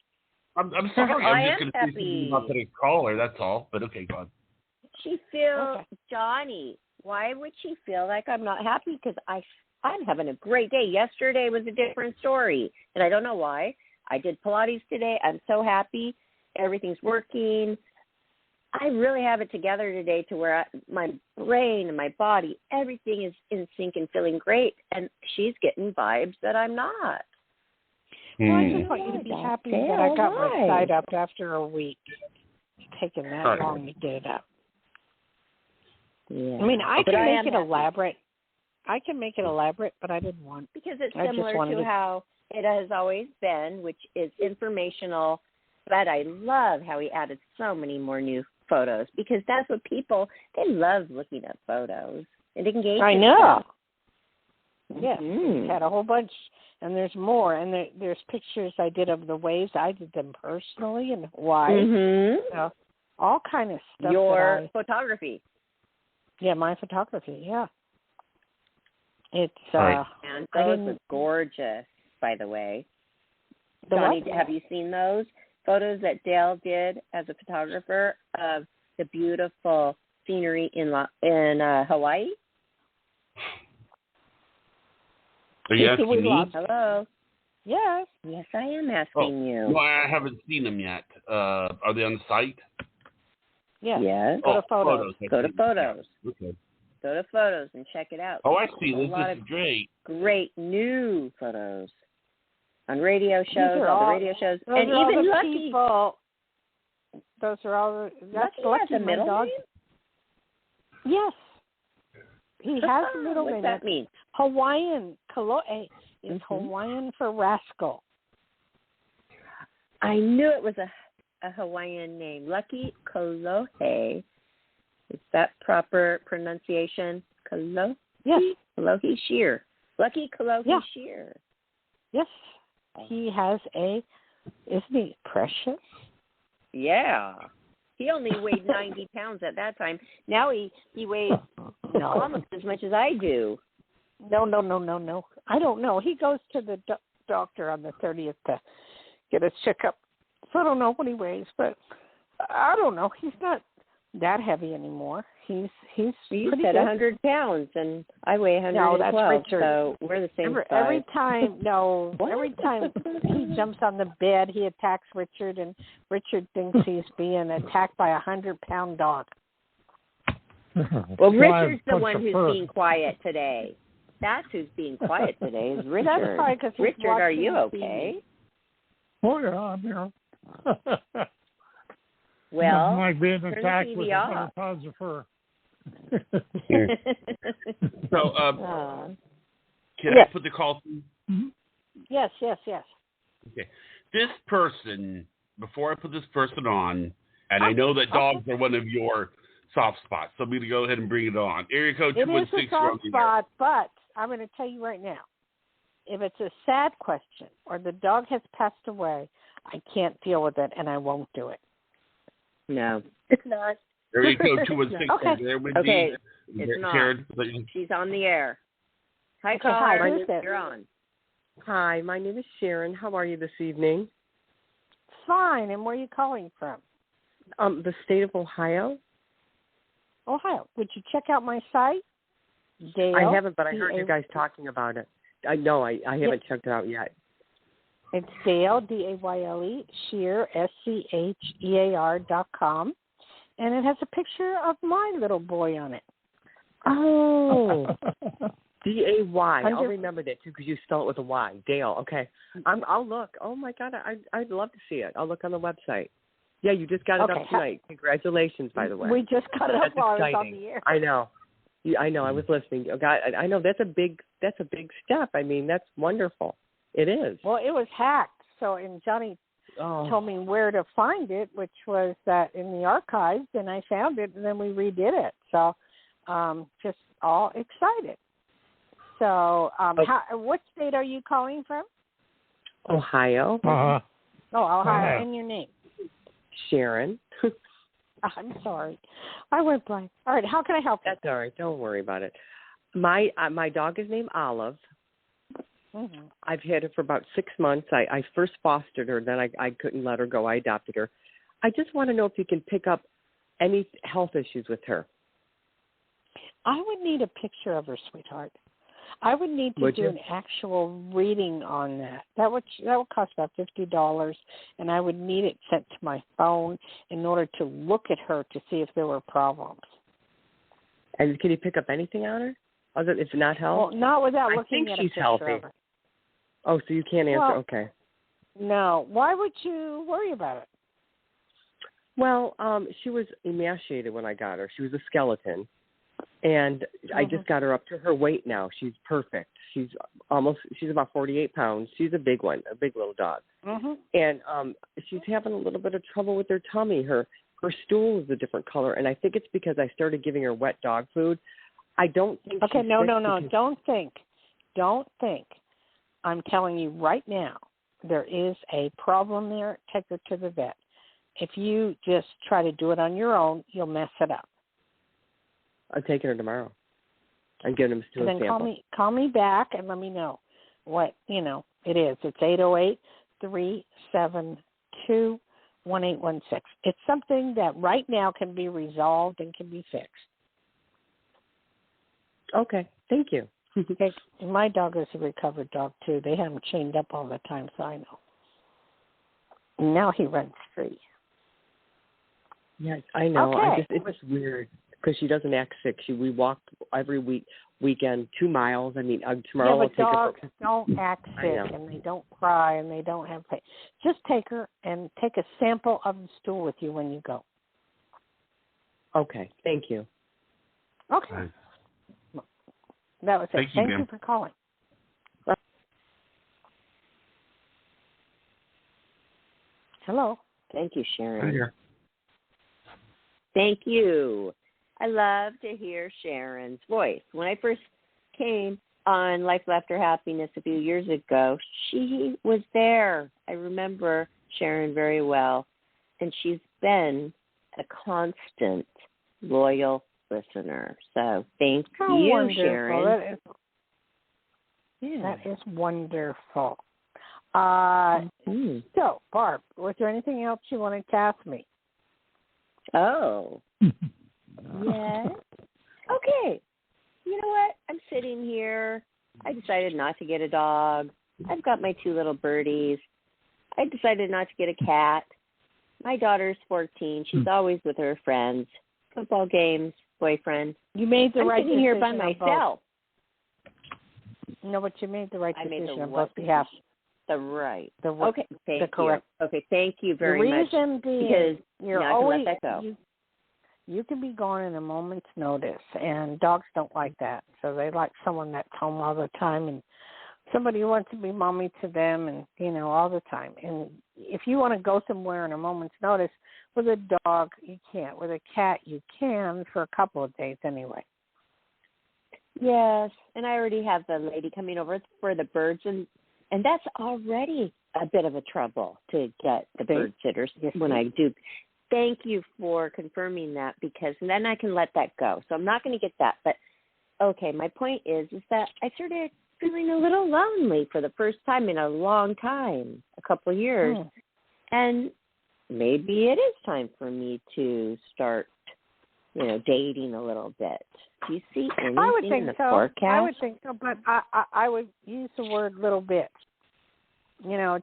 I'm sorry. I'm just going to say happy. something about today's caller, that's all. But okay, go on. She feels, Johnny, why would she feel like I'm not happy? Because I'm having a great day. Yesterday was a different story, and I don't know why. I did Pilates today. I'm so happy. Everything's working. I really have it together today to where my brain and my body, everything is in sync and feeling great. And she's getting vibes that I'm not. Well, I just want you to be happy that I got my site up after a week. It's taken that long to get it up. Yeah. I mean, I can make it elaborate. I can make it elaborate, but I didn't want. Because it's similar to how it has always been, which is informational. But I love how he added so many more new photos because that's what they love looking at photos. It engages. I know. Them. Yes, we had a whole bunch, and there's more. And there's pictures I did of the waves. I did them personally in Hawaii. So, all kind of stuff. Your photography. Yeah, my photography. Yeah. It's and those are gorgeous, by the way. Johnny, have you seen those photos that Dayle did as a photographer of the beautiful scenery in Hawaii? Are you asking me? Hello. Yes. Yes, I am asking you. No, I haven't seen them yet. Are they on the site? Yes. Yes. Go to photos. Go to photos. Okay. Go to photos and check it out. Oh, I see. This is great. Great new photos on radio shows, all the radio shows, and even Lucky. People, those are all. That's Lucky has a middle name? Yes. He has a middle name. What's that mean? Hawaiian. Kalo'e is Hawaiian for rascal. I knew it was a Hawaiian name. Lucky Kalohe. Is that proper pronunciation? Kalohe? Yes. Kalohe Schear. Lucky Kalohe Schear. Yes. He has isn't he precious? Yeah. He only weighed 90 pounds at that time. Now he weighs almost as much as I do. No. I don't know. He goes to the doctor on the 30th to get a checkup. So I don't know what he weighs, but I don't know. He's not that heavy anymore. He's you pretty said good. 100 pounds, and I weigh 112. No, that's Richard. So we're the same size. Every time he jumps on the bed, he attacks Richard, and Richard thinks he's being attacked by a 100-pound dog. Well, Richard's the one who's being quiet today. That's who's being quiet today is Richard. That's probably because Richard, are you okay? Oh yeah, I'm here. Well, like being attacked with off. 100 pounds of fur. So, can I put the call through? Mm-hmm. Yes. Okay. This person, before I put this person on, and I know that dogs are one of your soft spots, so I'm going to go ahead and bring it on. Area code 216. It is a soft spot, but I'm going to tell you right now, if it's a sad question or the dog has passed away, I can't deal with it, and I won't do it. No, it's not. Area code 216. Okay. Okay. It's not. She's on the air. Hi, caller. You're on. Hi, my name is Sharon. How are you this evening? Fine. And where are you calling from? The state of Ohio. Ohio. Would you check out my site? Dayle, I haven't, but I heard you guys talking about it. I know. I haven't checked it out yet. It's Dayle, Dayle, Schear, SCHEAR.com. And it has a picture of my little boy on it. Oh. Day. I'll remember that, too, because you spell it with a Y. Dayle. Okay. I'll look. Oh, my God. I'd love to see it. I'll look on the website. Yeah, you just got it up tonight. Congratulations, by the way. We just got it up while I was on the air. I know. I know. I was listening. Oh, God, I know that's a big step. I mean, that's wonderful. It is. Well, it was hacked. So, and Johnny told me where to find it, which was that in the archives, and I found it, and then we redid it. So, just all excited. So, what state are you calling from? Ohio. Oh, Ohio. And your name? Sharon. I'm sorry. I went blank. All right, how can I help you? That's all right. Don't worry about it. My dog is named Olive. Mm-hmm. I've had her for about 6 months. I first fostered her, then I couldn't let her go. I adopted her. I just want to know if you can pick up any health issues with her. I would need a picture of her, sweetheart. I would need to do an actual reading on that. That would cost about $50, and I would need it sent to my phone in order to look at her to see if there were problems. And can you pick up anything on her? Other if not health? Well, not without looking at a picture she's healthy. of her. Oh, so you can't answer? Okay. No. Why would you worry about it? Well, she was emaciated when I got her. She was a skeleton. And I just got her up to her weight now. She's perfect. She's about 48 pounds. She's a big one, a big little dog. And she's having a little bit of trouble with her tummy. Her stool is a different color, and I think it's because I started giving her wet dog food. I don't think Okay, she's no. Because... Don't think. I'm telling you right now, there is a problem there. Take her to the vet. If you just try to do it on your own, you'll mess it up. I'm taking her tomorrow. I'm giving him to a sample. And then call me back and let me know what, it is. It's 808-372-1816. It's something that right now can be resolved and can be fixed. Okay. Thank you. My dog is a recovered dog, too. They have him chained up all the time, so I know. And now he runs free. Yes, I know. Okay. It's just weird because she doesn't act sick. We walk every weekend 2 miles. I mean, tomorrow but I'll take her. Dogs don't act sick, and they don't cry, and they don't have pain. Just take her and take a sample of the stool with you when you go. Okay. Thank you. Okay. Right. That was it. Thank you for calling. Hello. Thank you, Sharon. Here. Thank you. I love to hear Sharon's voice. When I first came on Life After Happiness a few years ago, she was there. I remember Sharon very well, and she's been a constant, loyal listener. So thank you, wonderful. Sharon. That is wonderful. So, Barb, was there anything else you wanted to ask me? Oh. Yes. Okay. You know what? I'm sitting here. I decided not to get a dog. I've got my 2 little birdies. I decided not to get a cat. My daughter's 14. She's always with her friends. Football games, boyfriend. You made the right decision here by myself. No, but you made the right decision I made the on both behalf. Okay, thank the correct. you. Okay, thank you very much. The reason being, because you're now always, I can let that go. You can be gone in a moment's notice, and dogs don't like that. So they like someone that's home all the time, and somebody who wants to be mommy to them, and all the time. And if you want to go somewhere in a moment's notice, with a dog you can't. With a cat you can for a couple of days anyway. Yes, and I already have the lady coming over for the birds, and that's already a bit of a trouble to get the bird sitters when I do. Thank you for confirming that, because then I can let that go. So I'm not going to get that. But, okay, my point is that I started feeling a little lonely for the first time in a long time, a couple of years. And maybe it is time for me to start, dating a little bit. Do you see anything in the forecast? I would think so, but I would use the word little bit.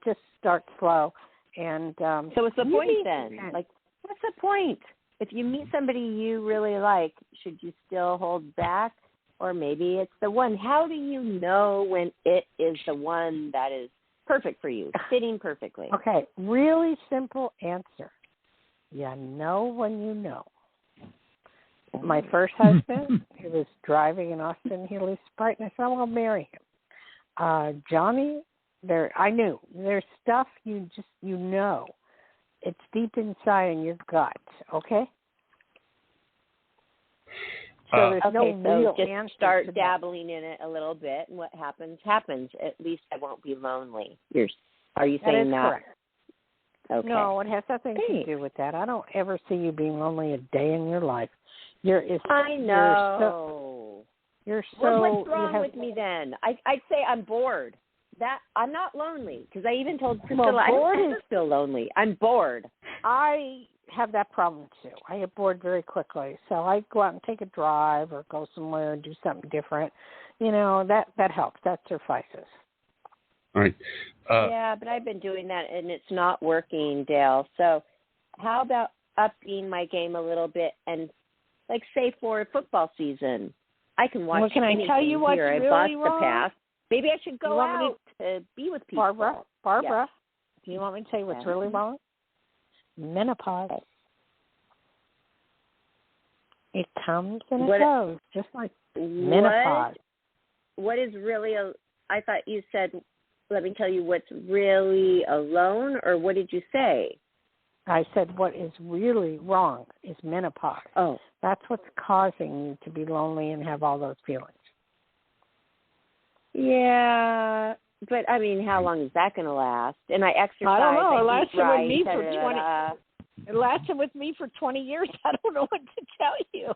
Just start slow. And so what's the point then? Like, what's the point? If you meet somebody you really like, should you still hold back? Or maybe it's the one. How do you know when it is the one that is perfect for you, fitting perfectly? Okay, really simple answer. You know when you know. My first husband, he was driving in Austin Healy Sprite, and I said, I'll marry him. Johnny, I knew. There's stuff you know. It's deep inside in your gut, okay? So there's no real just answer start to dabbling in it a little bit, and what happens, happens. At least I won't be lonely. Are you saying that? Correct. Okay. No, it has nothing to do with that. I don't ever see you being lonely a day in your life. I know. You're so. What's wrong with me then? I'd say I'm bored. That I'm not lonely, because I even told Priscilla I'm still lonely. I'm bored. I have that problem too. I get bored very quickly, so I go out and take a drive or go somewhere and do something different. that helps. That suffices. All right. Yeah, but I've been doing that, and it's not working, Dayle. So how about upping my game a little bit and, say, for football season, I can watch can I tell you what's here. really I bought wrong? the pass. Maybe I should go out to be with people. Barbara, do you want me to tell you what's really wrong? Menopause. It comes and it goes, just like menopause. What is really I thought you said, let me tell you what's really alone, or what did you say? I said what is really wrong is menopause. Oh. That's what's causing you to be lonely and have all those feelings. Yeah, but I mean, how long is that going to last? And I exercise. I don't know. It lasted with me for 20 years. I don't know what to tell you.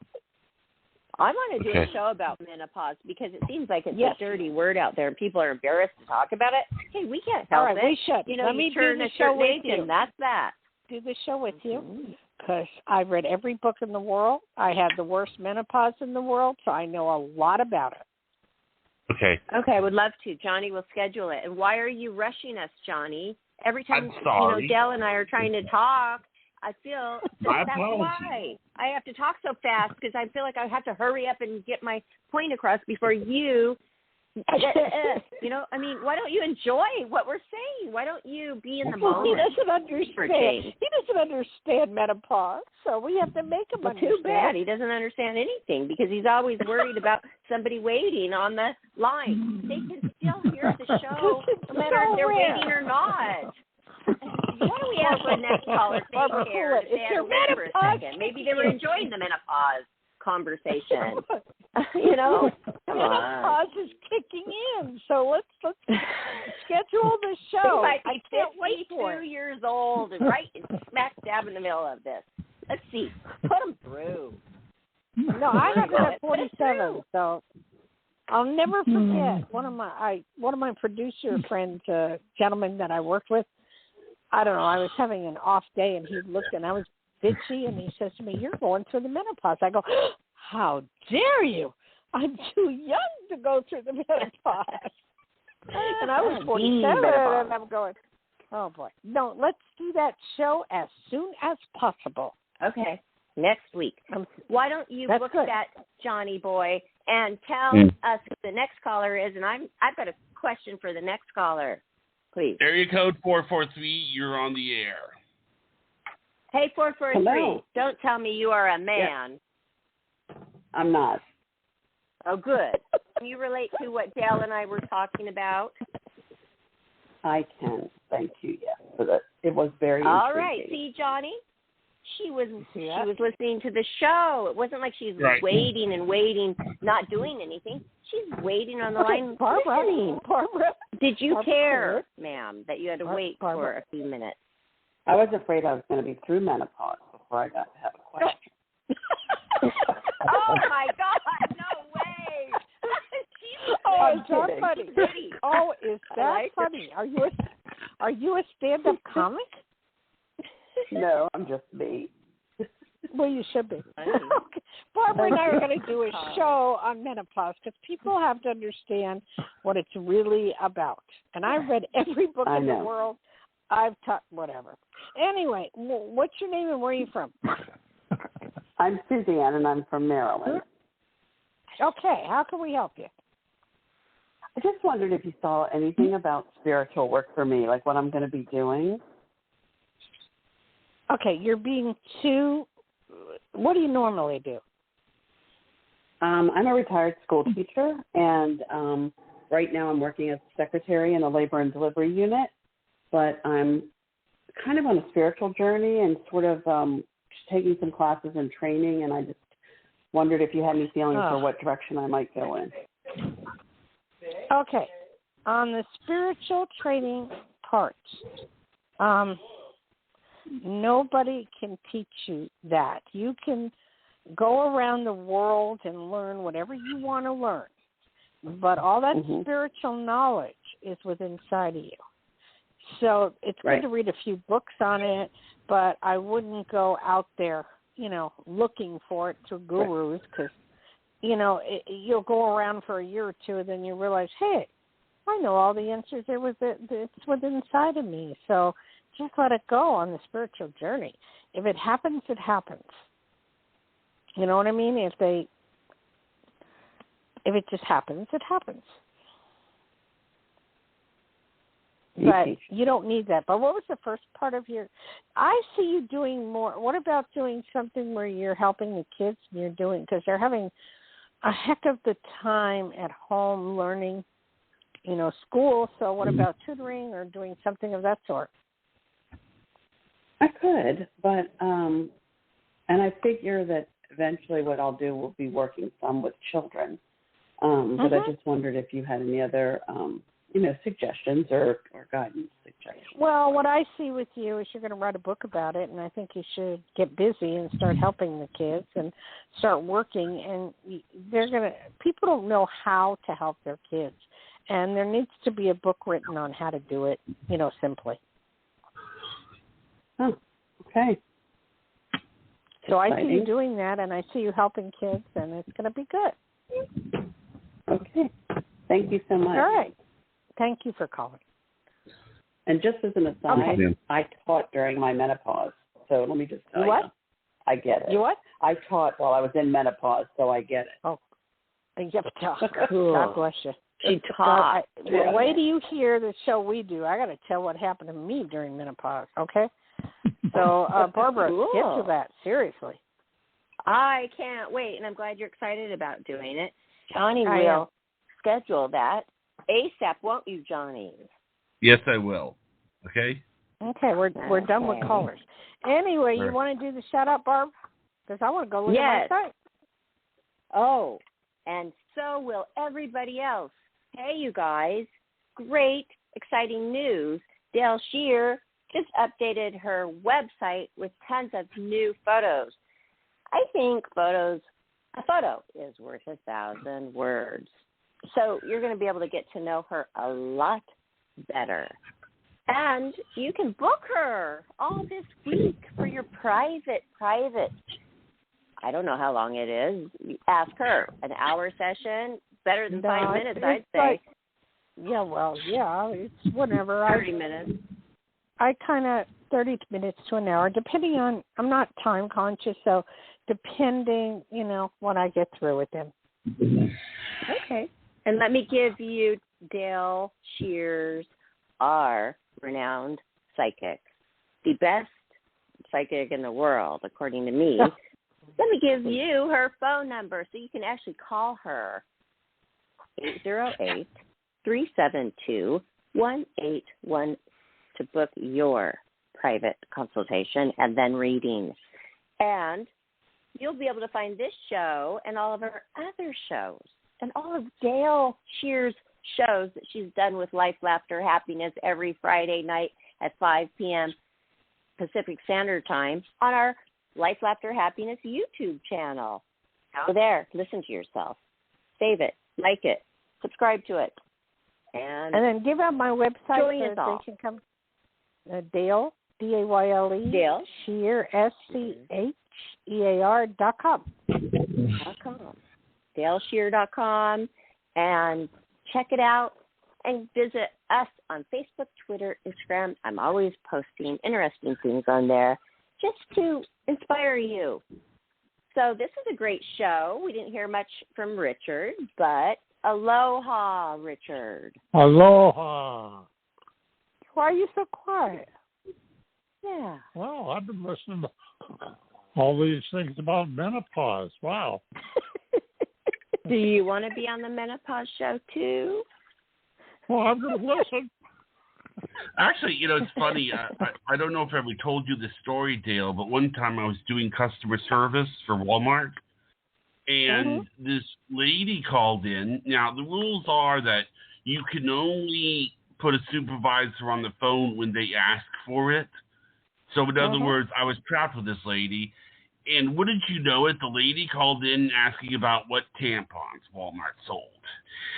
I want to do a show about menopause because it seems like it's a dirty word out there and people are embarrassed to talk about it. Hey, we can't help it. We should. Let me turn a show with you. And that's that. Do the show with you because I've read every book in the world. I have the worst menopause in the world, so I know a lot about it. Okay. Okay, I would love to. Johnny will schedule it. And why are you rushing us, Johnny? Every time Dayle and I are trying to talk, I feel that's why I have to talk so fast because I feel like I have to hurry up and get my point across before you. I mean, why don't you enjoy what we're saying? Why don't you be in the moment? He doesn't understand. He doesn't understand menopause, so we have to make him understand. Too bad. He doesn't understand anything because he's always worried about somebody waiting on the line. They can still hear the show no matter if they're waiting or not. What do we have for the next caller? Thank you. For a second. Maybe they were enjoying the menopause conversation. Menopause is kicking in, so let's schedule the show. I can't wait for 2 years old and right smack dab in the middle of this. Let's see. Put them through. No, I have it at 47, so I'll never forget one of my producer friends, gentleman that I worked with. I don't know. I was having an off day, and he looked, and I was bitchy, and he says to me, "You're going through the menopause." I go, "How dare you? I'm too young to go through the menopause." And I was 47, and I'm going, "Oh boy, no! Let's do that show as soon as possible." Okay, next week. Why don't you book that, Johnny boy, and tell us who the next caller is? And I've got a question for the next caller. Please. Area code 443. You're on the air. Hey, 443. Hello. Don't tell me you are a man. Yeah. I'm not. Oh, good. Can you relate to what Dayle and I were talking about? I can. Thank you. Yes, for that. It was very all intriguing. Right. See, Johnny, she was listening to the show. It wasn't like she's waiting and waiting, not doing anything. She's waiting on the line, listening. Barbara, did you care, ma'am, that you had to wait for a few minutes? I was afraid I was going to be through menopause before I got to have a question. Oh my God! No way! Is that funny? Oh, is that funny? Are you a stand-up comic? No, I'm just me. Well, you should be. Barbara and I are going to do a show on menopause because people have to understand what it's really about. And I've read every book in the world. I've taught whatever. Anyway, what's your name and where are you from? I'm Suzanne, and I'm from Maryland. Okay, how can we help you? I just wondered if you saw anything about spiritual work for me, like what I'm going to be doing. Okay, you're being too... What do you normally do? I'm a retired school teacher, and right now I'm working as a secretary in a labor and delivery unit, but I'm kind of on a spiritual journey and sort of taking some classes and training, and I just wondered if you had any feelings for what direction I might go in. Okay. On the spiritual training part, nobody can teach you that. You can go around the world and learn whatever you want to learn, but all that spiritual knowledge is within inside of you. So it's good to read a few books on it, but I wouldn't go out there, looking for it through gurus because you'll go around for a year or two, and then you realize, hey, I know all the answers. It's within inside of me. So just let it go on the spiritual journey. If it happens, it happens. You know what I mean? If it just happens, it happens. But you don't need that. But what was the first part of I see you doing more. What about doing something where you're helping the kids and because they're having a heck of the time at home learning, school. So what about tutoring or doing something of that sort? I could, but, and I figure that eventually what I'll do will be working some with children. But I just wondered if you had any other, suggestions or guidance suggestions. Well, what I see with you is you're going to write a book about it, and I think you should get busy and start helping the kids and start working. And people don't know how to help their kids, and there needs to be a book written on how to do it, simply. Oh, okay. So I see you doing that, and I see you helping kids, and it's going to be good. Okay. Thank you so much. All right. Thank you for calling. And just as an aside, I taught during my menopause. So let me just tell you. What? I get it. You what? I taught while I was in menopause, so I get it. Oh. Yep. Cool. God bless you. She taught. The way do you hear the show we do? I got to tell what happened to me during menopause, okay? So, Barbara, get to that. Seriously. I can't wait, and I'm glad you're excited about doing it. Johnny will schedule that ASAP, won't you, Johnny? Yes, I will. Okay? Okay, we're done with callers. Anyway, you want to do the shout-out, Barb? Because I want to go look at my site. Oh, and so will everybody else. Hey, you guys, great, exciting news. Dayle Schear just updated her website with tons of new photos. I think a photo is worth 1,000 words. So you're going to be able to get to know her a lot better. And you can book her all this week for your private. I don't know how long it is. You ask her. An hour session, better than 5 minutes, I'd say. It's whenever. 30 minutes. I kind of 30 minutes to an hour, depending on, I'm not time conscious, so depending, when I get through with them. Okay. And let me give you Dayle Schear's, our renowned psychic, the best psychic in the world, according to me. Let me give you her phone number so you can actually call her. 808-372-1811 to book your private consultation and then reading. And you'll be able to find this show and all of her other shows and all of Dayle Schear's shows that she's done with Life, Laughter, Happiness every Friday night at 5 p.m. Pacific Standard Time on our Life, Laughter, Happiness YouTube channel. Go there, listen to yourself, save it, like it, subscribe to it. And then give out my website so they can come. Dayle, D-A-Y-L-E, Dayle Schear, SCHEAR.com. DayleSchear.com, and check it out and visit us on Facebook, Twitter, Instagram. I'm always posting interesting things on there just to inspire you. So this is a great show. We didn't hear much from Richard, but aloha, Richard. Aloha. Why are you so quiet? Yeah. Well, I've been listening to all these things about menopause. Wow. Do you want to be on the menopause show too? Well, I'm going to listen. Actually, it's funny. I don't know if I ever told you this story, Dayle, but one time I was doing customer service for Walmart, and this lady called in. Now, the rules are that you can only put a supervisor on the phone when they ask for it. So, in other words, I was trapped with this lady. And wouldn't you know it, the lady called in asking about what tampons Walmart sold.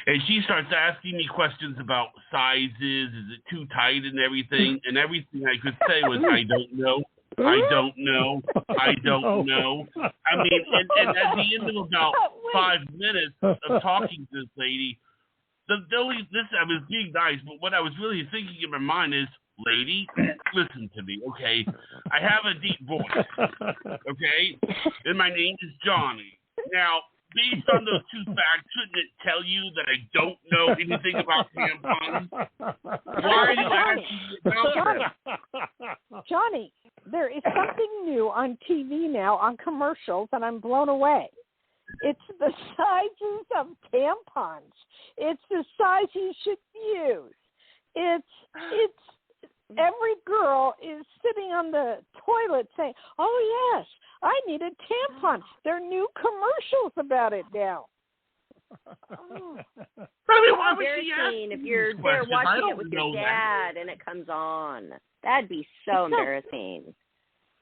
And she starts asking me questions about sizes, is it too tight and everything. And everything I could say was, I don't know. I don't know. I don't know. I mean, and at the end of about 5 minutes of talking to this lady, I was being nice, but what I was really thinking in my mind is, lady, listen to me, okay? I have a deep voice, okay? And my name is Johnny. Now, based on those two facts, shouldn't it tell you that I don't know anything about tampons? Why are you asking me about them? Johnny, there is something new on TV now, on commercials, and I'm blown away. It's the sizes of tampons. It's the size you should use. It's every girl is sitting on the toilet saying, "Oh yes, I need a tampon." There are new commercials about it now. Embarrassing if you're there watching it with your dad and it comes on. That'd be so embarrassing.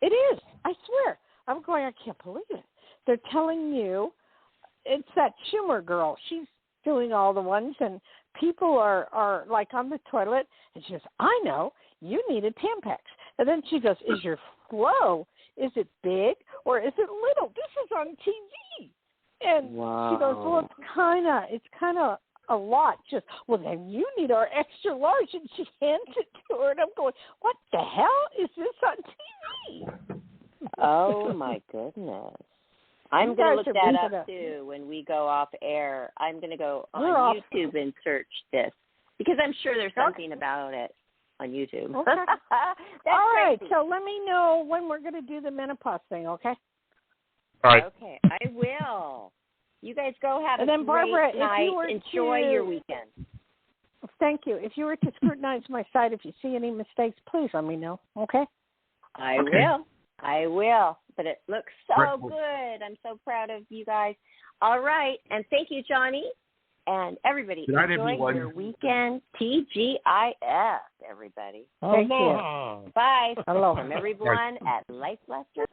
It is. I swear. I'm going, I can't believe it. They're telling you, it's that Schumer girl. She's doing all the ones, and people are like on the toilet, and she goes, "I know, you need a Tampax." And then she goes, "Is your flow, is it big or is it little?" This is on TV. And she goes, "Well, it's kind of a lot." Just, "Well, then you need our extra large." And she hands it to her, and I'm going, "What the hell is this on TV?" Oh my goodness! I'm going to look that up too when we go off air. I'm going to go on YouTube and search this because I'm sure there's something about it on YouTube. Okay. All right, so let me know when we're going to do the menopause thing, okay? All right. Okay, I will. You guys go have a Barbara, great night. Enjoy your weekend. Thank you. If you were to scrutinize my site, if you see any mistakes, please let me know, okay? I will. But it looks so good. I'm so proud of you guys. All right, and thank you, Johnny. And everybody, enjoy your weekend. TGIF, everybody. Aloha. Bye. Hello. From everyone at Life Lester.